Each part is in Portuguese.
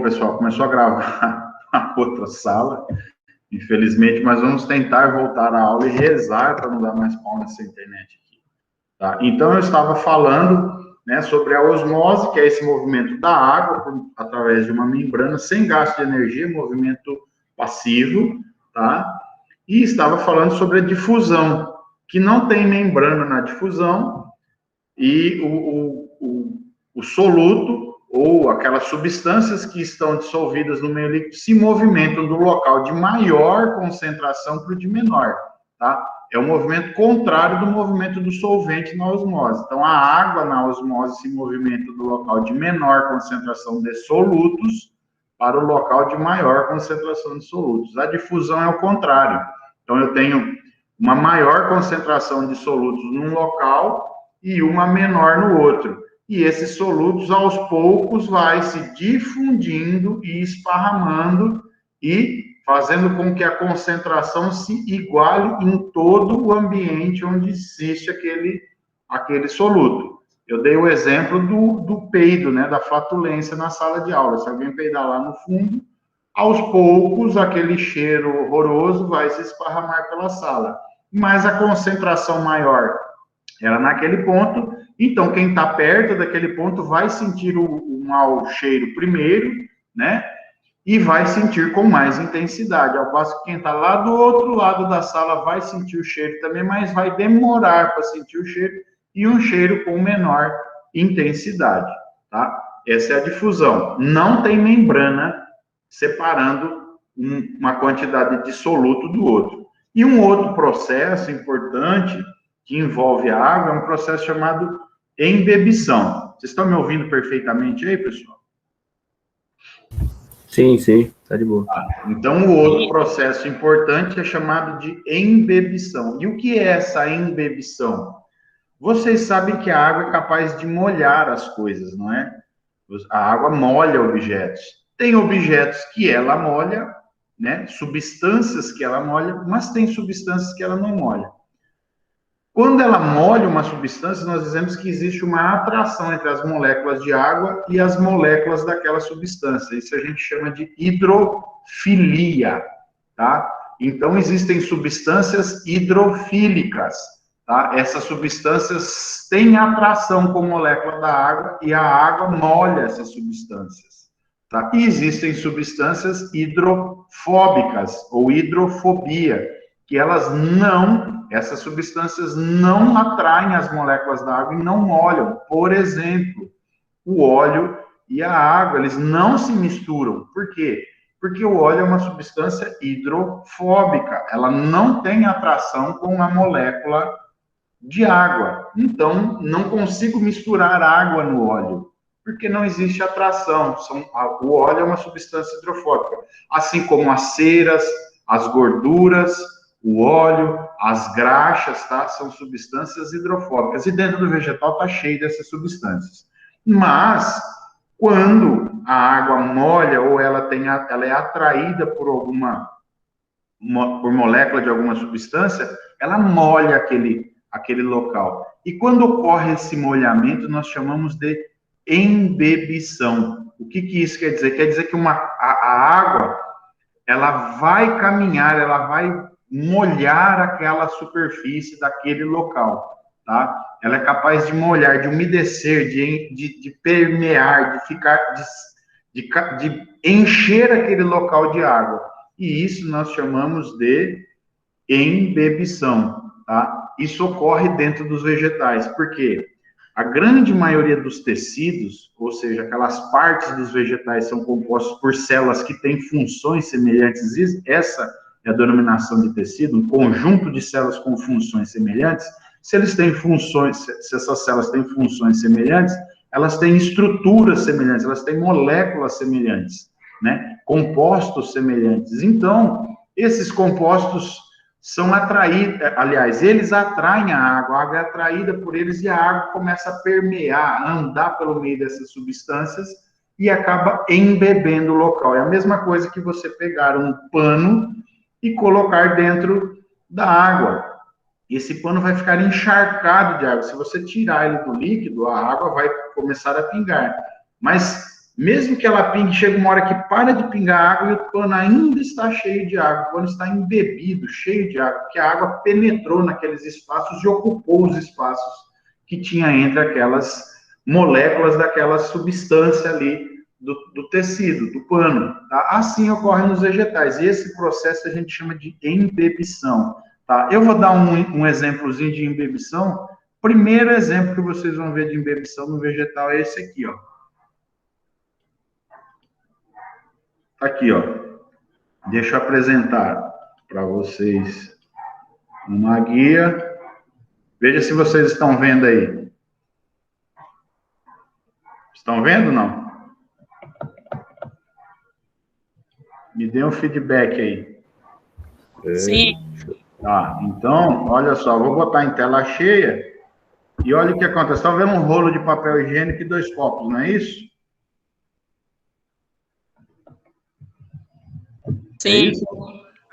Bom, pessoal, começou a gravar a outra sala, infelizmente, mas vamos tentar voltar à aula e rezar para não dar mais pau nessa internet aqui, tá? Então, eu estava falando, né, sobre a osmose, que é esse movimento da água através de uma membrana, sem gasto de energia, movimento passivo, tá? E estava falando sobre a difusão, que não tem membrana na difusão, e o soluto, ou aquelas substâncias que estão dissolvidas no meio líquido, se movimentam do local de maior concentração para o de menor, tá? É o movimento contrário do movimento do solvente na osmose. Então, a água na osmose se movimenta do local de menor concentração de solutos para o local de maior concentração de solutos. A difusão é o contrário. Então, eu tenho uma maior concentração de solutos num local e uma menor no outro. E esses solutos, aos poucos, vai se difundindo e esparramando e fazendo com que a concentração se iguale em todo o ambiente onde existe aquele soluto. Eu dei o exemplo do peido, né, da flatulência na sala de aula. Se alguém peidar lá no fundo, aos poucos, aquele cheiro horroroso vai se esparramar pela sala. Mas a concentração maior era naquele ponto, então quem está perto daquele ponto vai sentir o mau cheiro primeiro, né? E vai sentir com mais intensidade, ao passo que quem está lá do outro lado da sala vai sentir o cheiro também, mas vai demorar para sentir o cheiro, e um cheiro com menor intensidade, tá? Essa é a difusão. Não tem membrana separando uma quantidade de soluto do outro. E um outro processo importante que envolve a água é um processo chamado embebição. Vocês estão me ouvindo perfeitamente aí, pessoal? Sim, sim, tá de boa. Então, o outro processo importante é chamado de embebição. E o que é essa embebição? Vocês sabem que a água é capaz de molhar as coisas, não é? A água molha objetos. Tem objetos que ela molha, né? Substâncias que ela molha, mas tem substâncias que ela não molha. Quando ela molha uma substância, nós dizemos que existe uma atração entre as moléculas de água e as moléculas daquela substância. Isso a gente chama de hidrofilia, tá? Então, existem substâncias hidrofílicas, tá? Essas substâncias têm atração com a molécula da água e a água molha essas substâncias, tá? E existem substâncias hidrofóbicas ou hidrofobia, que essas substâncias não atraem as moléculas da água e não molham. Por exemplo, o óleo e a água, eles não se misturam. Por quê? Porque o óleo é uma substância hidrofóbica, ela não tem atração com a molécula de água. Então, não consigo misturar água no óleo, porque não existe atração. O óleo é uma substância hidrofóbica, assim como as ceras, as gorduras, o óleo, as graxas, tá? São substâncias hidrofóbicas. E dentro do vegetal está cheio dessas substâncias. Mas, quando a água molha ou ela é atraída por por molécula de alguma substância, ela molha aquele local. E quando ocorre esse molhamento, nós chamamos de embebição. O que isso quer dizer? Quer dizer que a água, ela vai caminhar, ela vai molhar aquela superfície daquele local, tá? Ela é capaz de molhar, de umedecer, de permear, de encher aquele local de água. E isso nós chamamos de embebição, tá? Isso ocorre dentro dos vegetais, porque a grande maioria dos tecidos, ou seja, aquelas partes dos vegetais são compostas por células que têm funções semelhantes. Essa é a denominação de tecido, um conjunto de células com funções semelhantes. Se essas células têm funções semelhantes, elas têm estruturas semelhantes, elas têm moléculas semelhantes, né? Compostos semelhantes. Então, esses compostos são atraídos, aliás, eles atraem a água é atraída por eles e a água começa a permear, a andar pelo meio dessas substâncias e acaba embebendo o local. É a mesma coisa que você pegar um pano e colocar dentro da água. Esse pano vai ficar encharcado de água. Se você tirar ele do líquido, a água vai começar a pingar. Mas mesmo que ela pingue, chega uma hora que para de pingar água e o pano ainda está cheio de água, o pano está embebido, cheio de água, porque a água penetrou naqueles espaços e ocupou os espaços que tinha entre aquelas moléculas daquela substância ali do tecido, do pano. Tá? Assim ocorre nos vegetais. E esse processo a gente chama de embebição. Tá? Eu vou dar um exemplozinho de embebição. Primeiro exemplo que vocês vão ver de embebição no vegetal é esse aqui, ó. Aqui, ó. Deixa eu apresentar para vocês uma guia. Veja se vocês estão vendo aí. Estão vendo, não? Me dê um feedback aí. Sim. Tá, então, olha só, vou botar em tela cheia e olha o que acontece. Estão vendo um rolo de papel higiênico e 2 copos, não é isso? Sim. É isso?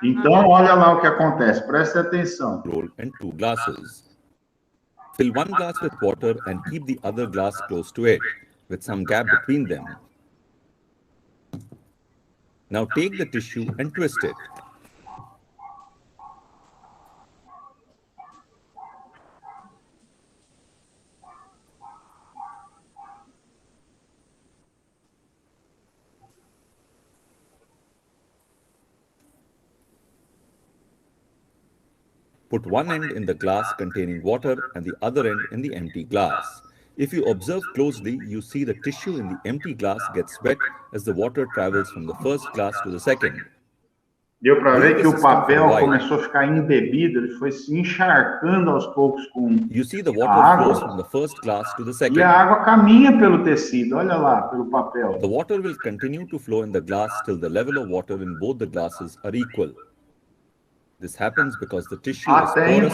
Então, olha lá o que acontece. Preste atenção. Roll and 2 glasses. Fill 1 glass with water and keep the other glass close to it, with some gap between them. Now take the tissue and twist it. Put one end in the glass containing water and the other end in the empty glass. If you observe closely, you see the tissue in the empty glass gets wet as the water travels from the first glass to the second. Deu para ver que o papel começou a ficar embebido, ele foi se encharcando aos poucos com a água. E a água caminha pelo tecido, olha lá, pelo papel. The water will continue to flow in the glass till the level of water in both the glasses are equal. This happens because the tissue is porous and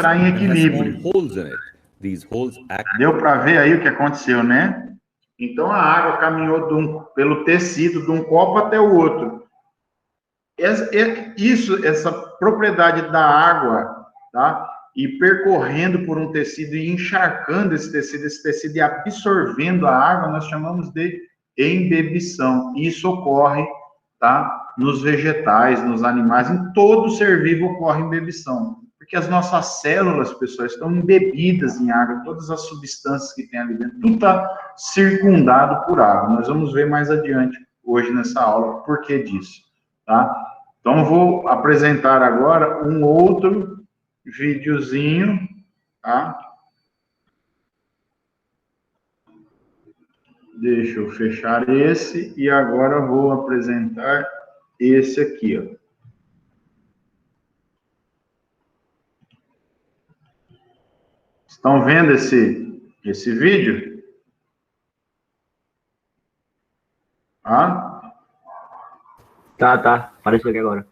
has small holes in it. These holes act. Deu para ver aí o que aconteceu, né? Então a água caminhou pelo tecido de um copo até o outro. Essa propriedade da água, tá? E percorrendo por um tecido e encharcando esse tecido e absorvendo a água, nós chamamos de embebição. Isso ocorre, tá? Nos vegetais, nos animais, em todo ser vivo ocorre embebição. Porque as nossas células, pessoal, estão embebidas em água, todas as substâncias que tem ali dentro, tudo está circundado por água. Nós vamos ver mais adiante, hoje nessa aula, o porquê disso, tá? Então, eu vou apresentar agora um outro videozinho, tá? Deixa eu fechar esse e agora eu vou apresentar esse aqui, ó. Estão vendo esse vídeo? Tá. Apareceu aqui agora.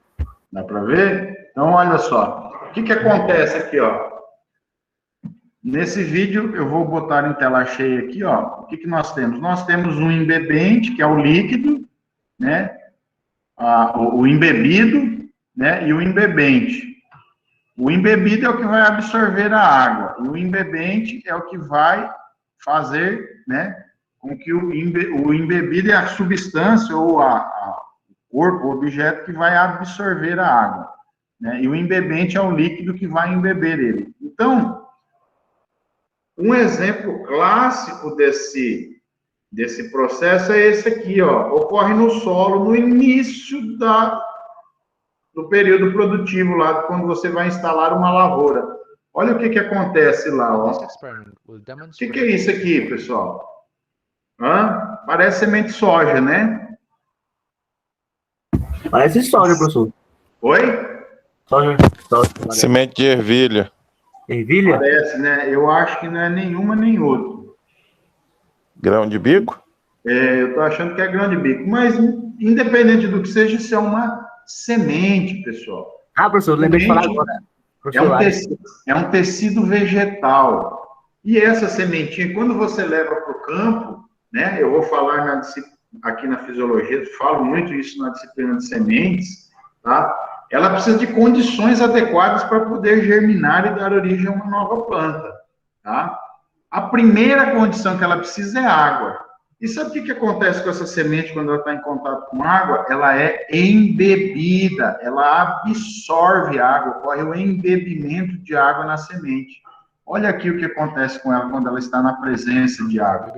Dá para ver? Então, olha só. O que acontece aqui, ó? Nesse vídeo, eu vou botar em tela cheia aqui, ó. O que nós temos? Nós temos um embebente, que é o líquido, né? O embebido, né? E o embebente. O embebido é o que vai absorver a água. E o embebente é o que vai fazer, né? Com que o embebido é a substância ou o corpo, o objeto que vai absorver a água. Né? E o embebente é o líquido que vai embeber ele. Então, um exemplo clássico desse processo é esse aqui, ó. Ocorre no solo, no início do período produtivo, lá quando você vai instalar uma lavoura. Olha o que acontece lá, ó. O que é isso aqui, pessoal? Parece semente de soja, né? Parece soja, professor. Oi? Soja. Semente de ervilha. Ervilha? Parece, né? Eu acho que não é nenhuma nem outra. Grão de bico? Eu tô achando que é grão de bico. Mas, independente do que seja, isso é uma semente, pessoal. Professor, lembrei de falar agora. É um tecido vegetal. E essa sementinha, quando você leva para o campo, né? Eu vou falar aqui na fisiologia, falo muito isso na disciplina de sementes, tá? Ela precisa de condições adequadas para poder germinar e dar origem a uma nova planta, tá? A primeira condição que ela precisa é água. E sabe o que acontece com essa semente quando ela está em contato com água? Ela é embebida, ela absorve água, ocorre o embebimento de água na semente. Olha aqui o que acontece com ela quando ela está na presença de água.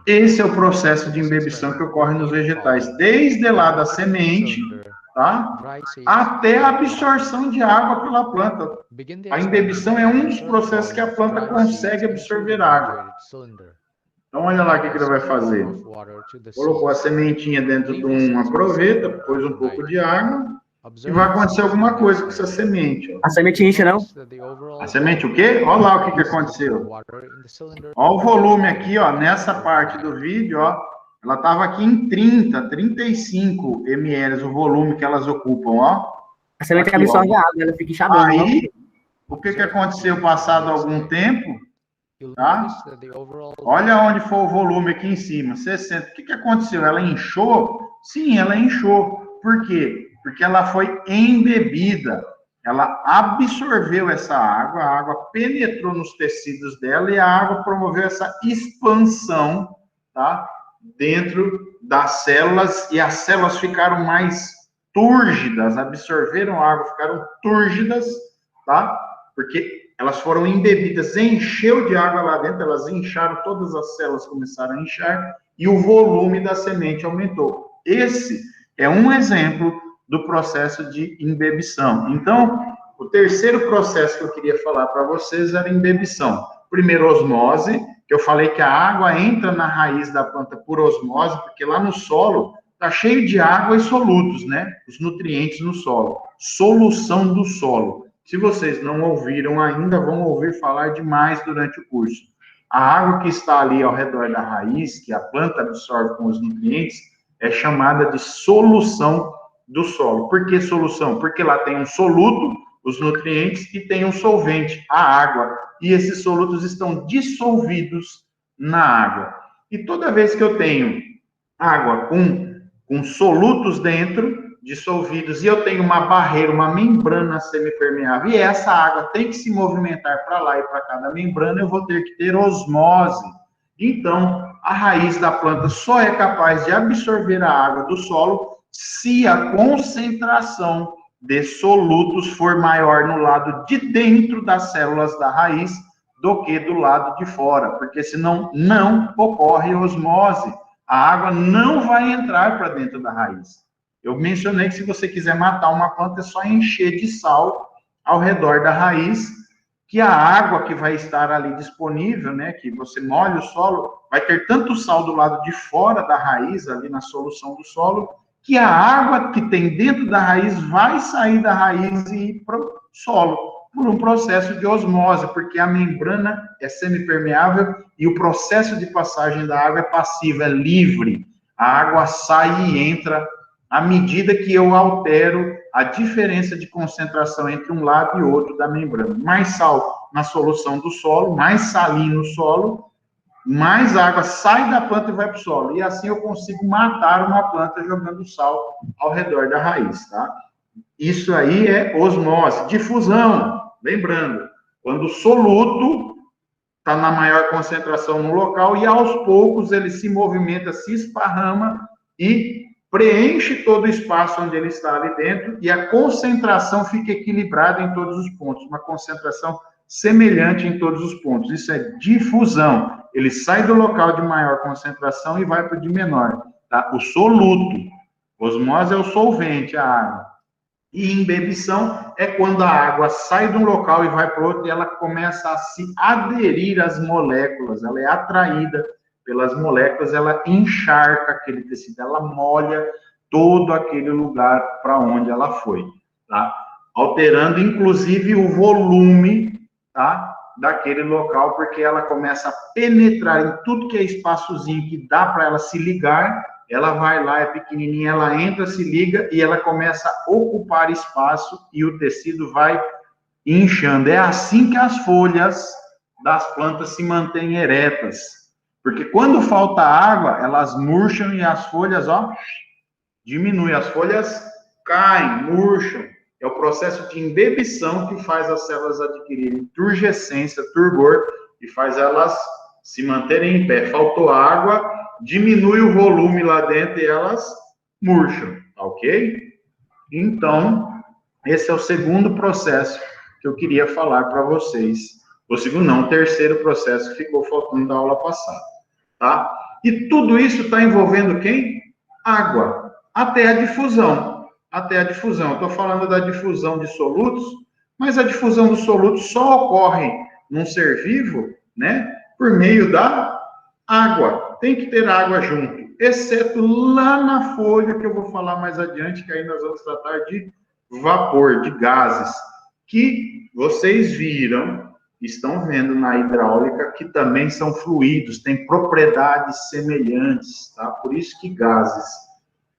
Esse é o processo de embebição que ocorre nos vegetais, desde lá da semente, tá? Até a absorção de água pela planta. A embebição é um dos processos que a planta consegue absorver água. Então, olha lá o que ele vai fazer. Colocou a sementinha dentro de uma proveta, pôs um pouco de água, e vai acontecer alguma coisa com essa semente. A semente incha, não? A semente o quê? Olha lá o que aconteceu. Olha o volume aqui, ó, nessa parte do vídeo, ó. Ela estava aqui em 30, 35 ml, o volume que elas ocupam, ó. A semente Aqui, absorve ó. a água, ela fica inchadona. Aí, o que aconteceu passado algum tempo? Tá? Olha onde foi o volume aqui em cima, 60. O que aconteceu? Ela inchou? Sim, ela inchou. Por quê? Porque ela foi embebida. Ela absorveu essa água, a água penetrou nos tecidos dela e a água promoveu essa expansão, tá? Dentro das células, e as células ficaram mais túrgidas, absorveram a água, ficaram túrgidas, tá? Porque elas foram embebidas, encheu de água lá dentro, elas incharam, todas as células começaram a inchar e o volume da semente aumentou. Esse é um exemplo do processo de embebição. Então, o terceiro processo que eu queria falar para vocês era embebição. Primeiro, osmose, que eu falei que a água entra na raiz da planta por osmose, porque lá no solo está cheio de água e solutos, né? Os nutrientes no solo. Solução do solo. Se vocês não ouviram ainda, vão ouvir falar demais durante o curso. A água que está ali ao redor da raiz, que a planta absorve com os nutrientes, é chamada de solução do solo. Por que solução? Porque lá tem um soluto, os nutrientes, e tem um solvente, a água. E esses solutos estão dissolvidos na água. E toda vez que eu tenho água com solutos dentro, dissolvidos, e eu tenho uma barreira, uma membrana semipermeável, e essa água tem que se movimentar para lá e para cá da membrana, eu vou ter que ter osmose. Então, a raiz da planta só é capaz de absorver a água do solo se a concentração de solutos for maior no lado de dentro das células da raiz do que do lado de fora, porque senão não ocorre osmose. A água não vai entrar para dentro da raiz. Eu mencionei que se você quiser matar uma planta, é só encher de sal ao redor da raiz, que a água que vai estar ali disponível, né, que você molha o solo, vai ter tanto sal do lado de fora da raiz, ali na solução do solo, que a água que tem dentro da raiz vai sair da raiz e ir para o solo, por um processo de osmose, porque a membrana é semipermeável e o processo de passagem da água é passivo, é livre. A água sai e entra à medida que eu altero a diferença de concentração entre um lado e outro da membrana. Mais sal na solução do solo, mais salinho no solo, mais água sai da planta e vai para o solo. E assim eu consigo matar uma planta jogando sal ao redor da raiz, tá? Isso aí é osmose. Difusão, lembrando, quando o soluto está na maior concentração no local e aos poucos ele se movimenta, se esparrama e preenche todo o espaço onde ele está ali dentro e a concentração fica equilibrada em todos os pontos, uma concentração semelhante em todos os pontos. Isso é difusão. Ele sai do local de maior concentração e vai para o de menor. Tá? O soluto. Osmose é o solvente, a água. E embebição é quando a água sai de um local e vai para outro e ela começa a se aderir às moléculas, ela é atraída pelas moléculas, ela encharca aquele tecido, ela molha todo aquele lugar para onde ela foi, tá? Alterando, inclusive, o volume, tá? Daquele local, porque ela começa a penetrar em tudo que é espaçozinho que dá para ela se ligar, ela vai lá, é pequenininha, ela entra, se liga e ela começa a ocupar espaço e o tecido vai inchando. É assim que as folhas das plantas se mantêm eretas. Porque quando falta água, elas murcham e as folhas, ó, diminuem. As folhas caem, murcham. É o processo de embebição que faz as células adquirirem turgescência, turgor, e faz elas se manterem em pé. Faltou água, diminui o volume lá dentro e elas murcham, ok? Então, esse é o segundo processo que eu queria falar para vocês. O segundo não, o terceiro processo que ficou faltando da aula passada, tá? E tudo isso está envolvendo quem? Água, até a difusão. Até a difusão. Eu estou falando da difusão de solutos, mas a difusão dos solutos só ocorre num ser vivo, né? Por meio da água. Tem que ter água junto, exceto lá na folha, que eu vou falar mais adiante, que aí nós vamos tratar de vapor, de gases, que vocês viram, estão vendo na hidráulica, que também são fluidos, têm propriedades semelhantes, tá? Por isso que gases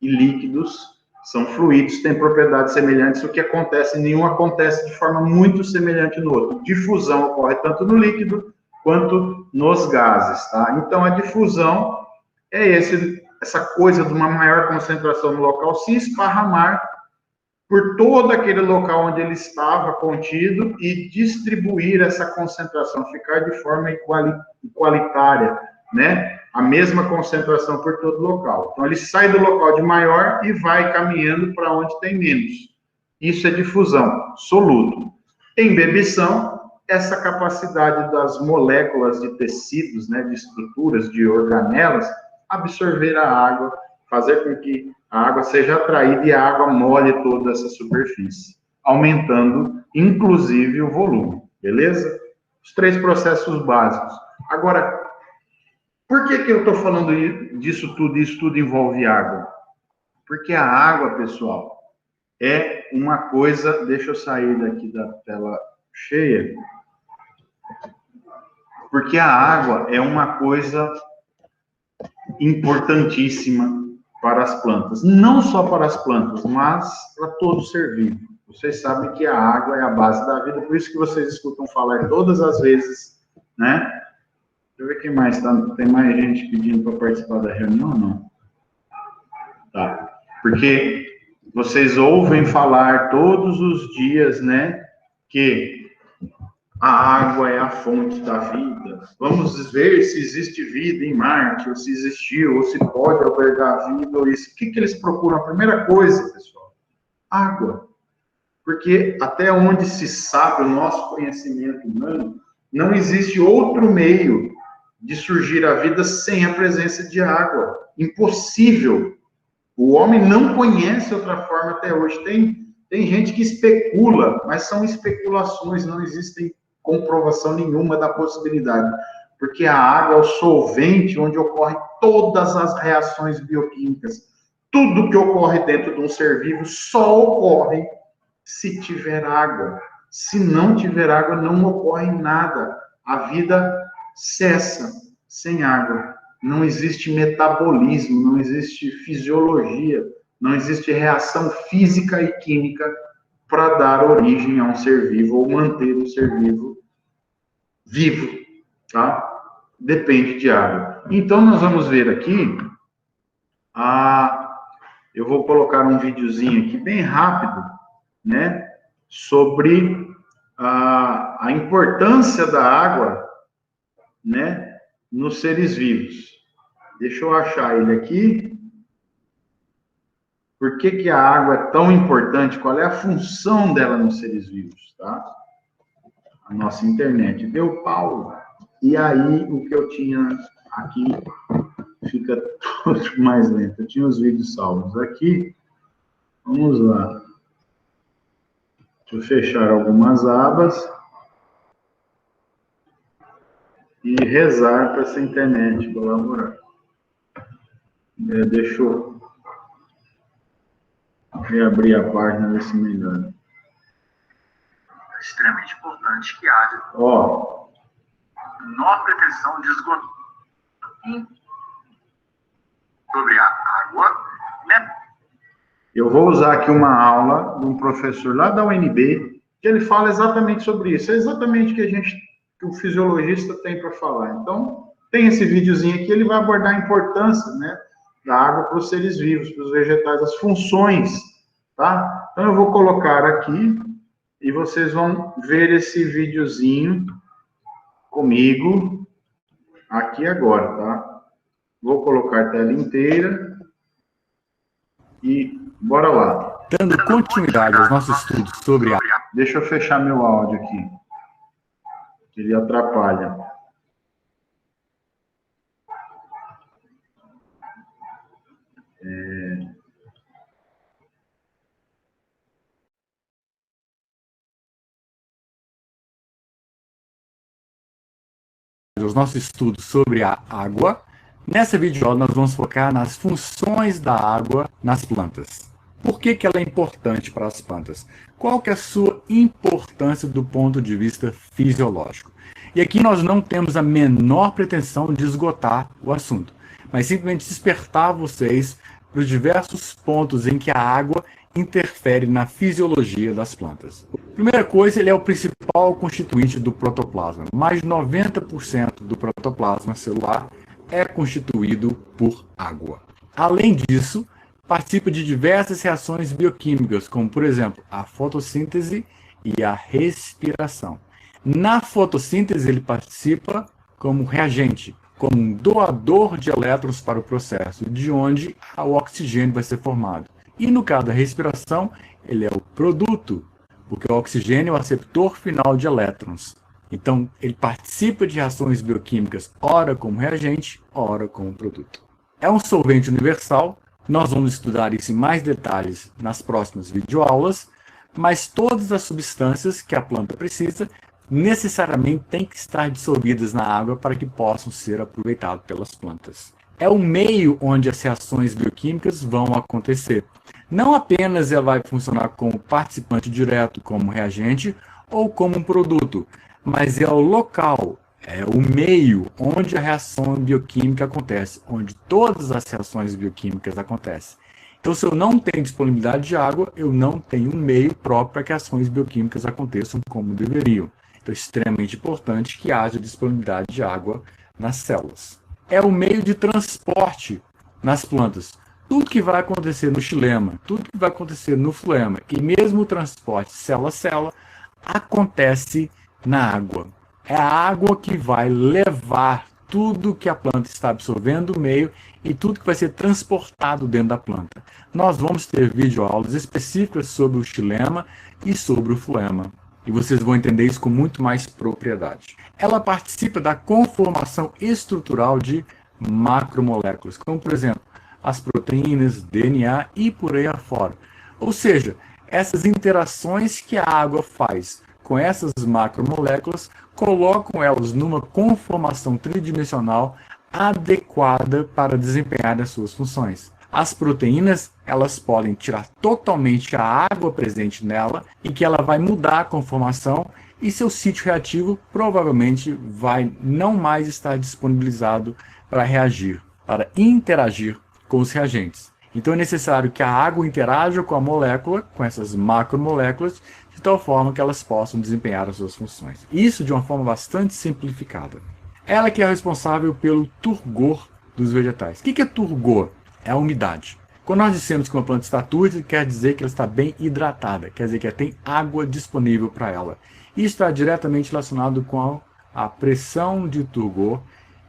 e líquidos são fluidos, têm propriedades semelhantes, o que acontece, nenhum acontece de forma muito semelhante no outro. Difusão ocorre tanto no líquido quanto nos gases, tá? Então, a difusão é essa coisa de uma maior concentração no local se esparramar por todo aquele local onde ele estava contido e distribuir essa concentração, ficar de forma igualitária, né? A mesma concentração por todo o local. Então, ele sai do local de maior e vai caminhando para onde tem menos. Isso é difusão, soluto. Embebição, essa capacidade das moléculas de tecidos, né, de estruturas, de organelas, absorver a água, fazer com que a água seja atraída e a água molhe toda essa superfície, aumentando, inclusive, o volume, beleza? Os 3 processos básicos. Agora, por que eu estou falando disso tudo? Isso tudo envolve água. Porque a água, pessoal, é uma coisa... Deixa eu sair daqui da tela cheia. Porque a água é uma coisa importantíssima para as plantas. Não só para as plantas, mas para todo ser vivo. Vocês sabem que a água é a base da vida, por isso que vocês escutam falar todas as vezes, né? Deixa eu ver quem mais tá. Tem mais gente pedindo para participar da reunião ou não? Tá. Porque vocês ouvem falar todos os dias, né, que a água é a fonte da vida. Vamos ver se existe vida em Marte, ou se existiu, ou se pode albergar vida, ou isso. O que eles procuram? A primeira coisa, pessoal, água. Porque até onde se sabe o nosso conhecimento humano, não existe outro meio de surgir a vida sem a presença de água. Impossível. O homem não conhece outra forma até hoje. Tem gente que especula, mas são especulações, não existem comprovação nenhuma da possibilidade. Porque a água é o solvente onde ocorrem todas as reações bioquímicas. Tudo que ocorre dentro de um ser vivo só ocorre se tiver água. Se não tiver água, não ocorre nada. A vida cessa sem água. Não existe metabolismo, não existe fisiologia, não existe reação física e química para dar origem a um ser vivo ou manter o ser vivo vivo, tá? Depende de água. Então, nós vamos ver aqui, eu vou colocar um videozinho aqui bem rápido, né, sobre a importância da água, né, nos seres vivos. Deixa eu achar ele aqui. Por que a água é tão importante? Qual é a função dela nos seres vivos, tá? A nossa internet deu pau. E aí, o que eu tinha aqui fica todo mais lento. Eu tinha os vídeos salvos aqui. Vamos lá. Deixa eu fechar algumas abas. E rezar para essa internet colaborar. Deixa eu reabrir a página, ver se melhora. É extremamente importante que haja menor pretensão de esgoto sobre a água, né? Eu vou usar aqui uma aula de um professor lá da UNB, que ele fala exatamente sobre isso. É exatamente o que o fisiologista tem para falar. Então, tem esse videozinho aqui, ele vai abordar a importância, né, da água para os seres vivos, para os vegetais, as funções, tá? Então, eu vou colocar aqui e vocês vão ver esse videozinho comigo aqui agora, tá? Vou colocar a tela inteira e bora lá. Dando continuidade aos nossos estudos sobre a... Deixa eu fechar meu áudio aqui, que ele atrapalha. os nossos estudos sobre a água, nessa videoaula nós vamos focar nas funções da água nas plantas. Por que ela é importante para as plantas? Qual que é a sua importância do ponto de vista fisiológico? E aqui nós não temos a menor pretensão de esgotar o assunto, mas simplesmente despertar vocês para os diversos pontos em que a água interfere na fisiologia das plantas. Primeira coisa, ele é o principal constituinte do protoplasma. Mais de 90% do protoplasma celular é constituído por água. Além disso, participa de diversas reações bioquímicas, como, por exemplo, a fotossíntese e a respiração. Na fotossíntese, ele participa como reagente, como um doador de elétrons para o processo, de onde o oxigênio vai ser formado. E no caso da respiração, ele é o produto, porque o oxigênio é o aceptor final de elétrons. Então, ele participa de reações bioquímicas, ora como reagente, ora como produto. É um solvente universal, nós vamos estudar isso em mais detalhes nas próximas videoaulas, mas todas as substâncias que a planta precisa necessariamente têm que estar dissolvidas na água para que possam ser aproveitadas pelas plantas. É o meio onde as reações bioquímicas vão acontecer. Não apenas ela vai funcionar como participante direto, como reagente, ou como um produto, mas é o local, é o meio onde a reação bioquímica acontece, onde todas as reações bioquímicas acontecem. Então, se eu não tenho disponibilidade de água, eu não tenho um meio próprio para que ações bioquímicas aconteçam como deveriam. Então, é extremamente importante que haja disponibilidade de água nas células. É o meio de transporte nas plantas. Tudo que vai acontecer no xilema, tudo que vai acontecer no floema, e mesmo o transporte célula a célula, acontece na água. É a água que vai levar tudo que a planta está absorvendo do meio e tudo que vai ser transportado dentro da planta. Nós vamos ter videoaulas específicas sobre o xilema e sobre o floema. E vocês vão entender isso com muito mais propriedade. Ela participa da conformação estrutural de macromoléculas, como, por exemplo, as proteínas, DNA e por aí afora. Ou seja, essas interações que a água faz com essas macromoléculas colocam elas numa conformação tridimensional adequada para desempenhar as suas funções. As proteínas, elas podem tirar totalmente a água presente nela e que ela vai mudar a conformação e seu sítio reativo provavelmente vai não mais estar disponibilizado para reagir, para interagir com os reagentes. Então é necessário que a água interaja com a molécula, com essas macromoléculas, de tal forma que elas possam desempenhar as suas funções. Isso de uma forma bastante simplificada. Ela que é responsável pelo turgor dos vegetais. O que é turgor? É a umidade. Quando nós dissemos que uma planta está túrgida, quer dizer que ela está bem hidratada, quer dizer que ela tem água disponível para ela. Isso está diretamente relacionado com a pressão de turgor,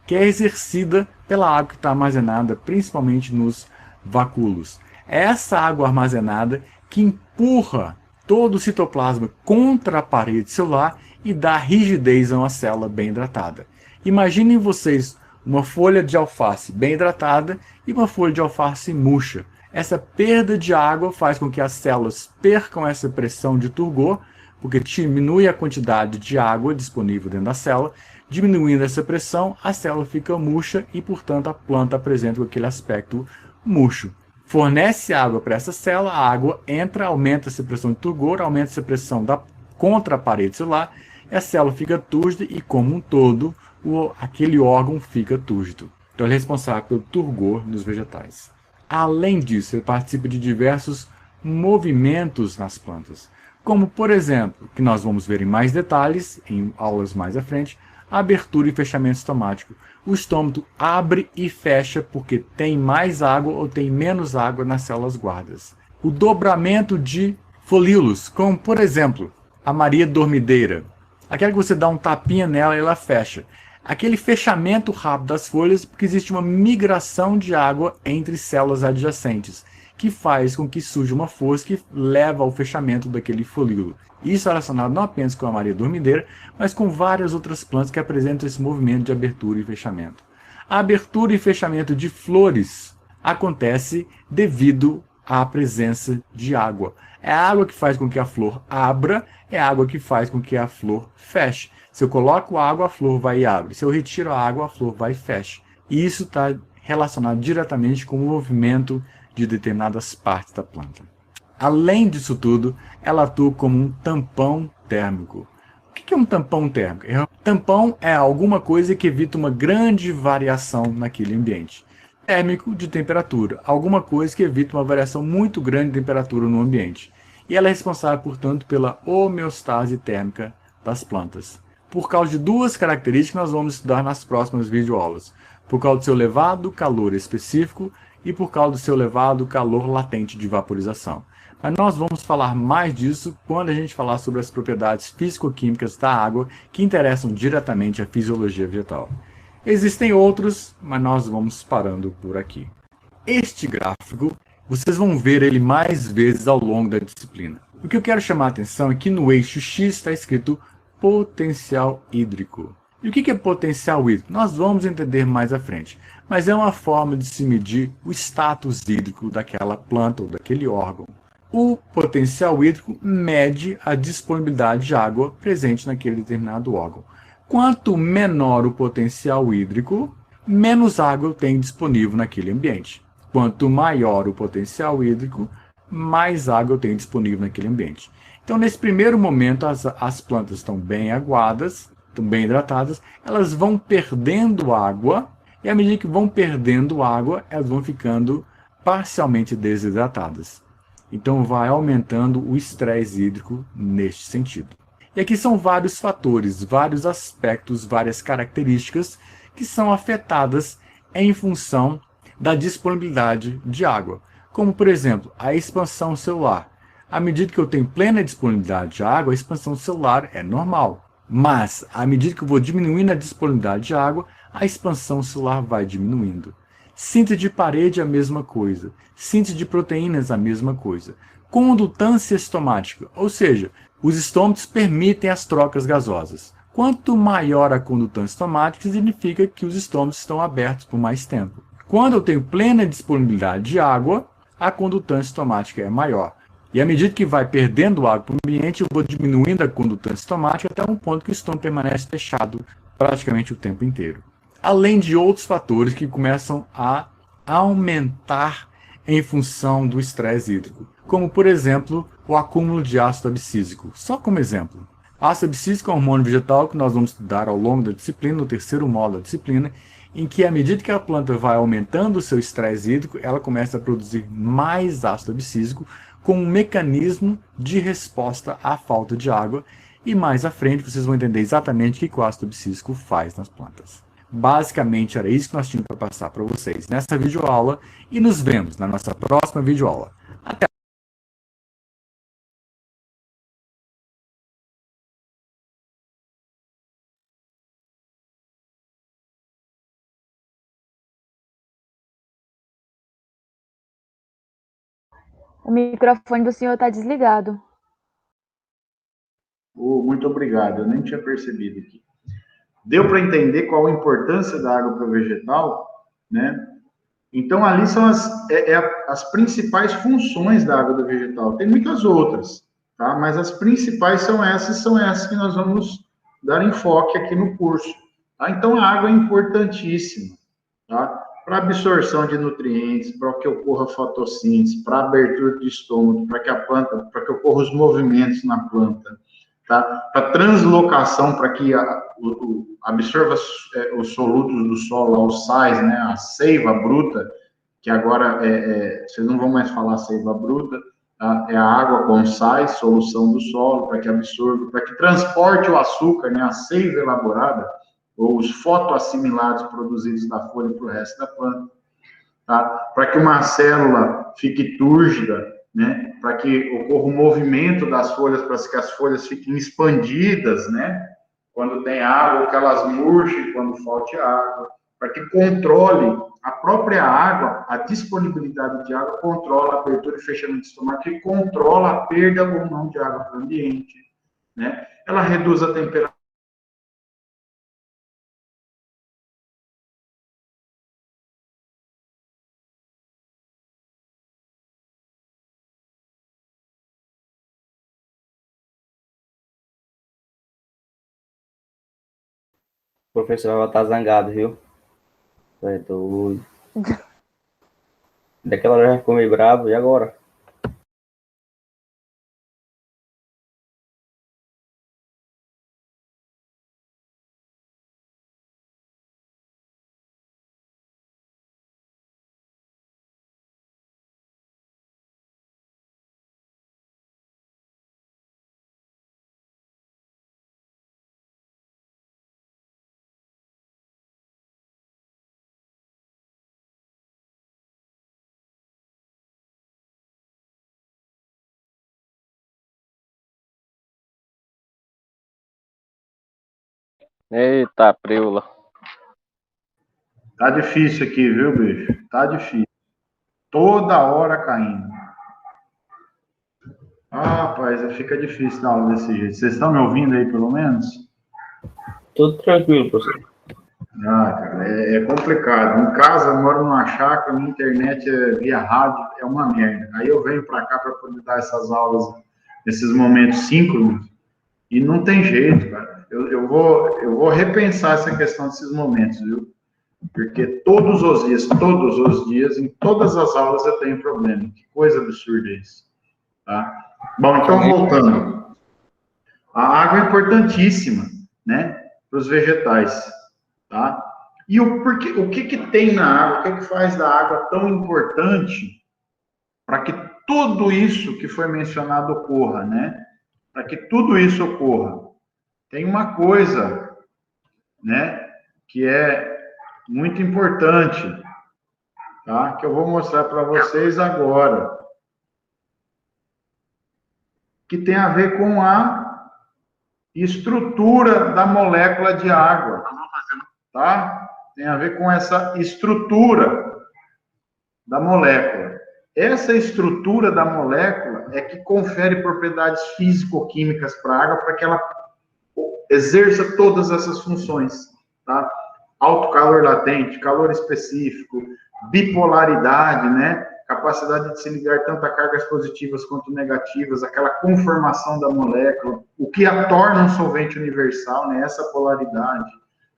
que é exercida pela água que está armazenada, principalmente nos vacúolos. É essa água armazenada que empurra todo o citoplasma contra a parede celular e dá rigidez a uma célula bem hidratada. Imaginem vocês uma folha de alface bem hidratada e uma folha de alface murcha. Essa perda de água faz com que as células percam essa pressão de turgor, porque diminui a quantidade de água disponível dentro da célula. Diminuindo essa pressão, a célula fica murcha e, portanto, a planta apresenta aquele aspecto murcho. Fornece água para essa célula, a água entra, aumenta essa pressão de turgor, aumenta essa pressão contra a parede celular, a célula fica túrgida e, como um todo, aquele órgão fica túrgido. Então, ele é responsável pelo turgor nos vegetais. Além disso, ele participa de diversos movimentos nas plantas, como, por exemplo, que nós vamos ver em mais detalhes, em aulas mais à frente, a abertura e fechamento estomático. O estômago abre e fecha porque tem mais água ou tem menos água nas células guardas. O dobramento de folíolos, como, por exemplo, a Maria Dormideira. Aquela que você dá um tapinha nela e ela fecha. aquele fechamento rápido das folhas, porque existe uma migração de água entre células adjacentes, que faz com que surja uma força que leva ao fechamento daquele folículo. Isso é relacionado não apenas com a Maria Dormideira, mas com várias outras plantas que apresentam esse movimento de abertura e fechamento. A abertura e fechamento de flores acontece devido à presença de água. É a água que faz com que a flor abra, é a água que faz com que a flor feche. Se eu coloco água, a flor vai e abre. Se eu retiro a água, a flor vai e fecha. E isso está relacionado diretamente com o movimento de determinadas partes da planta. Além disso tudo, ela atua como um tampão térmico. O que é um tampão térmico? Tampão é alguma coisa que evita uma grande variação naquele ambiente. Térmico, de temperatura, alguma coisa que evita uma variação muito grande de temperatura no ambiente. E ela é responsável, portanto, pela homeostase térmica das plantas. Por causa de duas características que nós vamos estudar nas próximas videoaulas. Por causa do seu elevado calor específico e por causa do seu elevado calor latente de vaporização. Mas nós vamos falar mais disso quando a gente falar sobre as propriedades físico-químicas da água que interessam diretamente à fisiologia vegetal. Existem outros, mas nós vamos parando por aqui. Este gráfico, vocês vão ver ele mais vezes ao longo da disciplina. O que eu quero chamar a atenção é que no eixo X está escrito potencial hídrico. E o que é potencial hídrico? Nós vamos entender mais à frente. Mas é uma forma de se medir o status hídrico daquela planta ou daquele órgão. O potencial hídrico mede a disponibilidade de água presente naquele determinado órgão. Quanto menor o potencial hídrico, menos água eu tenho disponível naquele ambiente. Quanto maior o potencial hídrico, mais água eu tenho disponível naquele ambiente. Então, nesse primeiro momento, as plantas estão bem aguadas, estão bem hidratadas, elas vão perdendo água, e à medida que vão perdendo água, elas vão ficando parcialmente desidratadas. Então, vai aumentando o estresse hídrico neste sentido. E aqui são vários fatores, vários aspectos, várias características que são afetadas em função da disponibilidade de água. Como, por exemplo, a expansão celular. À medida que eu tenho plena disponibilidade de água, a expansão celular é normal. Mas, à medida que eu vou diminuindo a disponibilidade de água, a expansão celular vai diminuindo. Síntese de parede é a mesma coisa. Síntese de proteínas é a mesma coisa. Condutância estomática, ou seja, os estômatos permitem as trocas gasosas. Quanto maior a condutância estomática, significa que os estômatos estão abertos por mais tempo. Quando eu tenho plena disponibilidade de água, a condutância estomática é maior. E à medida que vai perdendo água para o ambiente, eu vou diminuindo a condutância estomática até um ponto que o estômago permanece fechado praticamente o tempo inteiro. Além de outros fatores que começam a aumentar em função do estresse hídrico, como, por exemplo, o acúmulo de ácido abscísico. Só como exemplo. Ácido abscísico é um hormônio vegetal que nós vamos estudar ao longo da disciplina, no terceiro módulo da disciplina, em que, à medida que a planta vai aumentando o seu estresse hídrico, ela começa a produzir mais ácido abscísico com um mecanismo de resposta à falta de água, e mais à frente vocês vão entender exatamente o que o ácido abscísico faz nas plantas. Basicamente era isso que nós tínhamos para passar para vocês nessa videoaula, e nos vemos na nossa próxima videoaula. Até! O microfone do senhor está desligado. Muito obrigado, eu nem tinha percebido aqui. Deu para entender qual a importância da água para o vegetal, né? Então, ali são as principais funções da água do vegetal. Tem muitas outras, tá? Mas as principais são essas que nós vamos dar enfoque aqui no curso. Tá? Então, a água é importantíssima, tá? Para absorção de nutrientes, para que ocorra fotossíntese, para abertura do estômago, para que ocorra os movimentos na planta, tá? Para translocação, para que absorva os solutos do solo, os sais, né? A seiva bruta, que agora vocês não vão mais falar seiva bruta, tá? É a água com sais, solução do solo, para que absorva, para que transporte o açúcar, né? A seiva elaborada, ou os fotoassimilados produzidos da folha para o resto da planta, tá? Para que uma célula fique túrgida, né? Para que ocorra o movimento das folhas, para que as folhas fiquem expandidas, né? quando tem água, ou que elas murchem quando falte água, para que controle a própria água, a disponibilidade de água, controla a abertura e fechamento do estômago, e controla a perda ou não de água para o ambiente, né? Ela reduz a temperatura. O professor vai estar zangado, viu? É doido. Daquela hora já ficou meio bravo, e agora? Eita, preula. Tá difícil aqui, viu, bicho? Tá difícil. Toda hora caindo. Ah, rapaz, fica difícil dar aula desse jeito. Vocês estão me ouvindo aí, pelo menos? Tudo tranquilo, professor. Ah, cara, é complicado. Em casa, eu moro numa chácara, minha internet via rádio, é uma merda. Aí eu venho para cá para poder dar essas aulas, esses momentos síncronos, e não tem jeito, cara. Eu vou repensar essa questão desses momentos, viu? Porque todos os dias, em todas as aulas eu tenho problema. Que coisa absurda isso. Tá? Bom, então voltando. A água é importantíssima, né, para os vegetais, tá? E o que tem na água, o que faz da água tão importante para que tudo isso que foi mencionado ocorra, né? Para que tudo isso ocorra. Tem uma coisa, né, que é muito importante, tá? Que eu vou mostrar para vocês agora. Que tem a ver com a estrutura da molécula de água, tá? Tem a ver com essa estrutura da molécula. Essa estrutura da molécula é que confere propriedades físico-químicas para a água para que ela exerça todas essas funções, tá? Alto calor latente, calor específico, bipolaridade, né? Capacidade de se ligar tanto a cargas positivas quanto negativas, aquela conformação da molécula, o que a torna um solvente universal, né? Essa polaridade,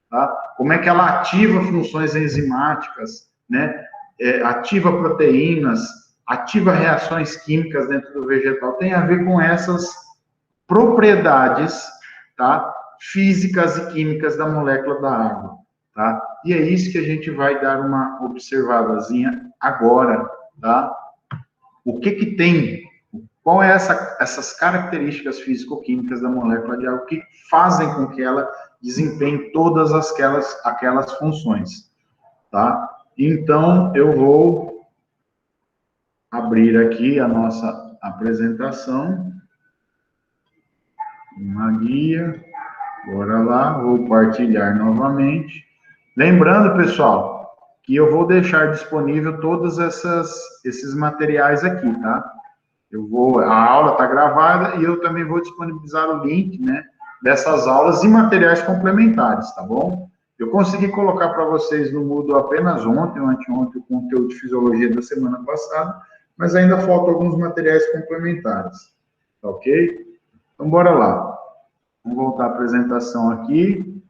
tá? Como é que ela ativa funções enzimáticas, né? Ativa proteínas, ativa reações químicas dentro do vegetal, tem a ver com essas propriedades, tá? Físicas e químicas da molécula da água, tá? E é isso que a gente vai dar uma observadazinha agora, tá? O que tem, qual é essas características físico-químicas da molécula de água que fazem com que ela desempenhe todas aquelas funções, tá? Então, eu vou abrir aqui a nossa apresentação, uma guia, bora lá, vou partilhar novamente. Lembrando, pessoal, que eu vou deixar disponível todos esses materiais aqui, tá? A aula está gravada e eu também vou disponibilizar o link, né, dessas aulas e materiais complementares, tá bom? Eu consegui colocar para vocês no Moodle apenas ontem ou anteontem o conteúdo de fisiologia da semana passada, mas ainda faltam alguns materiais complementares, tá ok? Então, bora lá. Vamos voltar à apresentação aqui.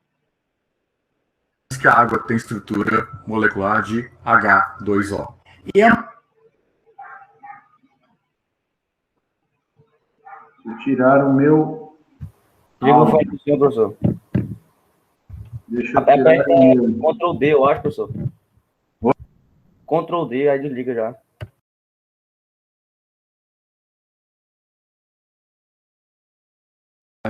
Que a água tem estrutura molecular de H2O. E é... Deixa eu tirar o meu... Diga o fato do senhor, professor. Deixa eu tirar o meu... Ctrl D, eu acho, professor. Ctrl D, aí desliga já.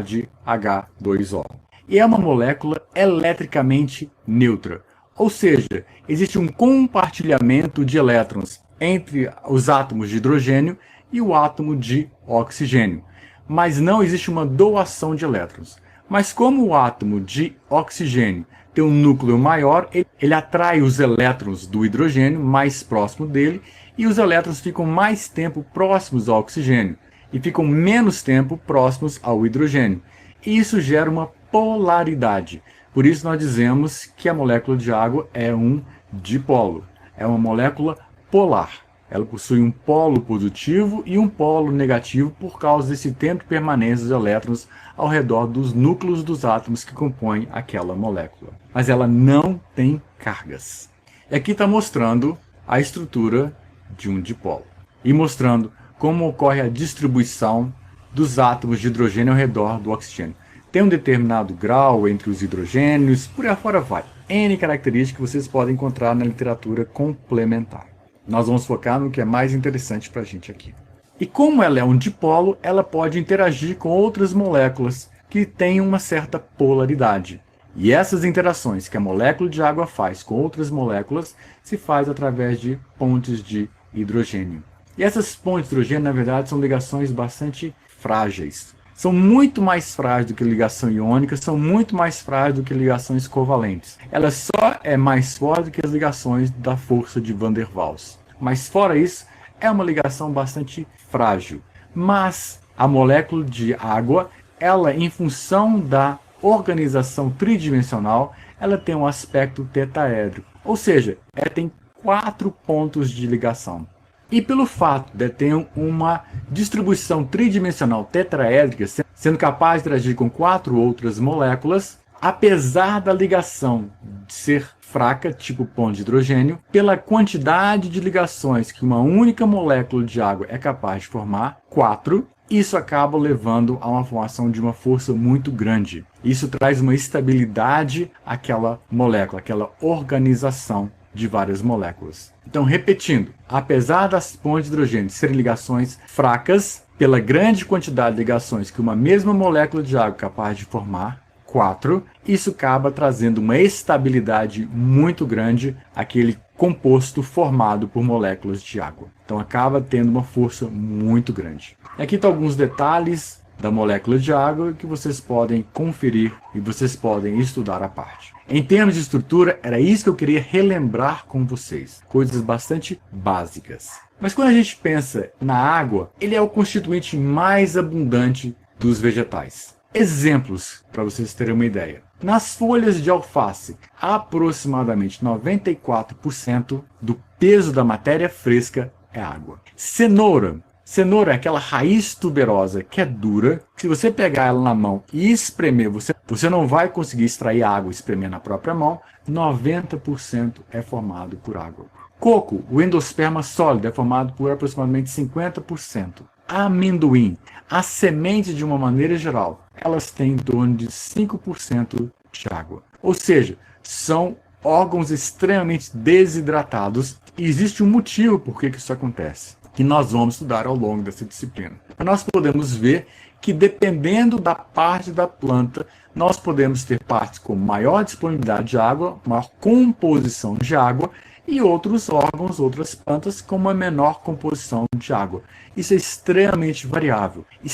de H2O. E é uma molécula eletricamente neutra, ou seja, existe um compartilhamento de elétrons entre os átomos de hidrogênio e o átomo de oxigênio, mas não existe uma doação de elétrons. Mas como o átomo de oxigênio tem um núcleo maior, ele atrai os elétrons do hidrogênio mais próximo dele, e os elétrons ficam mais tempo próximos ao oxigênio e ficam menos tempo próximos ao hidrogênio. E isso gera uma polaridade. Por isso nós dizemos que a molécula de água é um dipolo. É uma molécula polar. Ela possui um polo positivo e um polo negativo por causa desse tempo de permanência dos elétrons ao redor dos núcleos dos átomos que compõem aquela molécula. Mas ela não tem cargas. E aqui está mostrando a estrutura de um dipolo. E mostrando como ocorre a distribuição dos átomos de hidrogênio ao redor do oxigênio. Tem um determinado grau entre os hidrogênios, por aí fora vai. N características que vocês podem encontrar na literatura complementar. Nós vamos focar no que é mais interessante para a gente aqui. E como ela é um dipolo, ela pode interagir com outras moléculas que têm uma certa polaridade. E essas interações que a molécula de água faz com outras moléculas se faz através de pontes de hidrogênio. E essas pontes de hidrogênio, na verdade, são ligações bastante frágeis. São muito mais frágeis do que ligação iônica, são muito mais frágeis do que ligações covalentes. Ela só é mais forte do que as ligações da força de Van der Waals. Mas fora isso, é uma ligação bastante frágil. Mas a molécula de água, ela, em função da organização tridimensional, ela tem um aspecto tetaédrico. Ou seja, ela tem 4 pontos de ligação. E pelo fato de ter uma distribuição tridimensional tetraédrica, sendo capaz de interagir com 4 outras moléculas, apesar da ligação ser fraca, tipo ponto de hidrogênio, pela quantidade de ligações que uma única molécula de água é capaz de formar, 4, isso acaba levando a uma formação de uma força muito grande. Isso traz uma estabilidade àquela molécula, àquela organização de várias moléculas. Então, repetindo, apesar das pontes de hidrogênio serem ligações fracas, pela grande quantidade de ligações que uma mesma molécula de água é capaz de formar, 4, isso acaba trazendo uma estabilidade muito grande àquele composto formado por moléculas de água. Então, acaba tendo uma força muito grande. E aqui estão alguns detalhes da molécula de água que vocês podem conferir e vocês podem estudar à parte. Em termos de estrutura, era isso que eu queria relembrar com vocês. Coisas bastante básicas. Mas quando a gente pensa na água, ele é o constituinte mais abundante dos vegetais. Exemplos, para vocês terem uma ideia. Nas folhas de alface, aproximadamente 94% do peso da matéria fresca é água. Cenoura. Cenoura é aquela raiz tuberosa que é dura. Se você pegar ela na mão e espremer, você não vai conseguir extrair água e espremer na própria mão. 90% é formado por água. Coco, o endosperma sólido, é formado por aproximadamente 50%. Amendoim, as sementes de uma maneira geral, elas têm em torno de 5% de água. Ou seja, são órgãos extremamente desidratados e existe um motivo por que isso acontece, que nós vamos estudar ao longo dessa disciplina. Nós podemos ver que, dependendo da parte da planta, nós podemos ter partes com maior disponibilidade de água, maior composição de água, e outros órgãos, outras plantas, com uma menor composição de água. Isso é extremamente variável e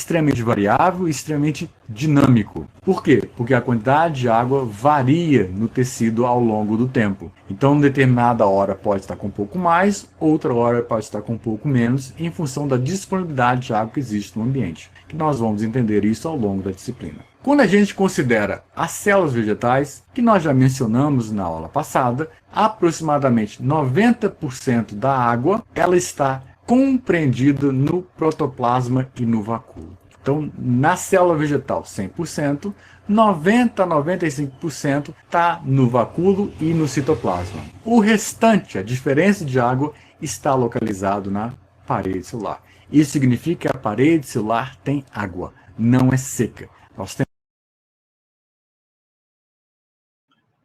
extremamente dinâmico. Por quê? Porque a quantidade de água varia no tecido ao longo do tempo. Então, em determinada hora pode estar com um pouco mais, outra hora pode estar com um pouco menos, em função da disponibilidade de água que existe no ambiente. Que nós vamos entender isso ao longo da disciplina. Quando a gente considera as células vegetais, que nós já mencionamos na aula passada, aproximadamente 90% da água ela está compreendida no protoplasma e no vacúolo. Então, na célula vegetal, 100%, 90% a 95% está no vacúolo e no citoplasma. O restante, a diferença de água, está localizado na parede celular. Isso significa que a parede celular tem água, não é seca. Nós temos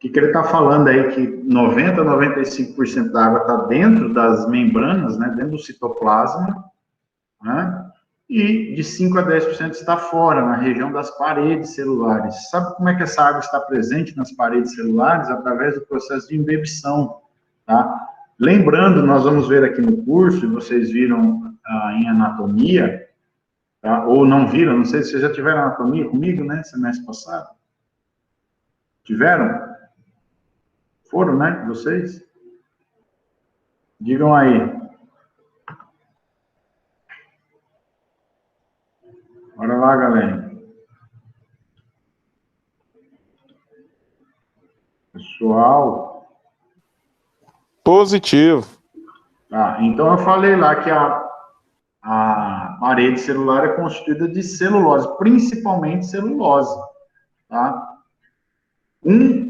O que ele está falando aí que 90% a 95% da água está dentro das membranas, né, dentro do citoplasma, né, e de 5% a 10% está fora, na região das paredes celulares. Sabe como é que essa água está presente nas paredes celulares? Através do processo de imbebição, tá? Lembrando, nós vamos ver aqui no curso, e vocês viram em anatomia, tá? Ou não viram, não sei se vocês já tiveram anatomia comigo, né, semestre passado. Tiveram? Foram, né? Vocês? Digam aí. Bora lá, galera. Pessoal. Positivo. Tá, então eu falei lá que a parede celular é constituída de celulose, principalmente celulose, tá?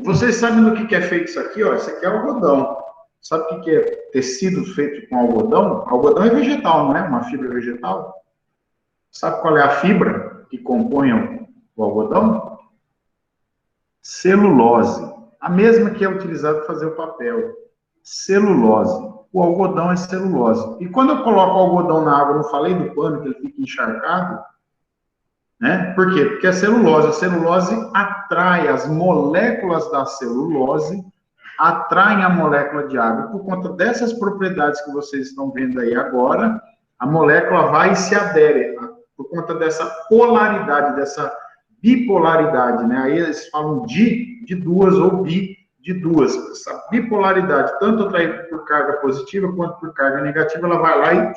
Vocês sabem do que é feito isso aqui, ó? Isso aqui é algodão. Sabe o que é tecido feito com algodão? Algodão é vegetal, não é? Uma fibra vegetal. Sabe qual é a fibra que compõe o algodão? Celulose. A mesma que é utilizada para fazer o papel. Celulose. O algodão é celulose. E quando eu coloco o algodão na água, não falei do pano, que ele fica encharcado? Né? Por quê? Porque a celulose atrai as moléculas da celulose, atraem a molécula de água. Por conta dessas propriedades que vocês estão vendo aí agora, a molécula vai e se adere. Por conta dessa polaridade, dessa bipolaridade, né? Aí eles falam de duas ou de duas. Essa bipolaridade, tanto atraída por carga positiva quanto por carga negativa, ela vai lá e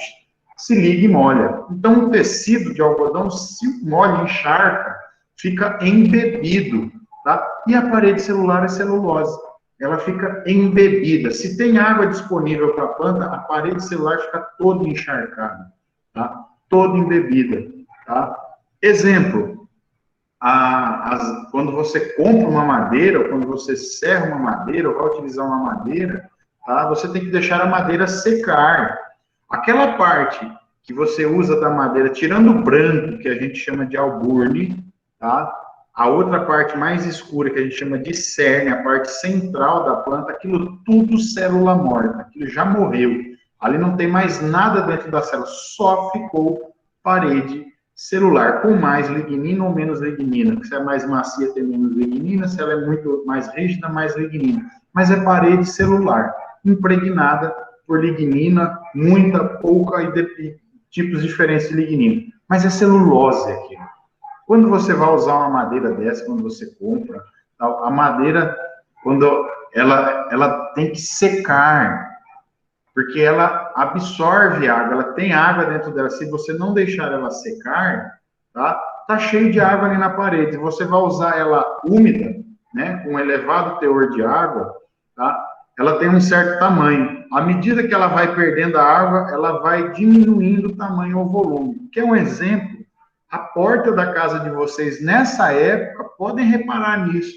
se liga e molha. Então, o tecido de algodão se molha, encharca, fica embebido, tá? E a parede celular é celulose. Ela fica embebida. Se tem água disponível para a planta, a parede celular fica toda encharcada, tá? Toda embebida, tá? Exemplo, quando você compra uma madeira, ou quando você serra uma madeira, ou vai utilizar uma madeira, tá? Você tem que deixar a madeira secar. Aquela parte que você usa da madeira, tirando o branco, que a gente chama de alburne, tá? A outra parte mais escura, que a gente chama de cerne, a parte central da planta, aquilo tudo célula morta, aquilo já morreu. Ali não tem mais nada dentro da célula, só ficou parede celular, com mais lignina ou menos lignina. Se é mais macia, tem menos lignina, se ela é muito mais rígida, mais lignina. Mas é parede celular, impregnada por lignina, muita, pouca e tipos diferentes de lignina. Mas é celulose aqui. Quando você vai usar uma madeira dessa, quando você compra, a madeira, quando ela tem que secar, porque ela absorve água, ela tem água dentro dela. Se você não deixar ela secar, tá cheio de água ali na parede. Você vai usar ela úmida, né, com um elevado teor de água, tá? Ela tem um certo tamanho. À medida que ela vai perdendo a água, ela vai diminuindo o tamanho ou volume. Que é um exemplo, a porta da casa de vocês, nessa época, podem reparar nisso.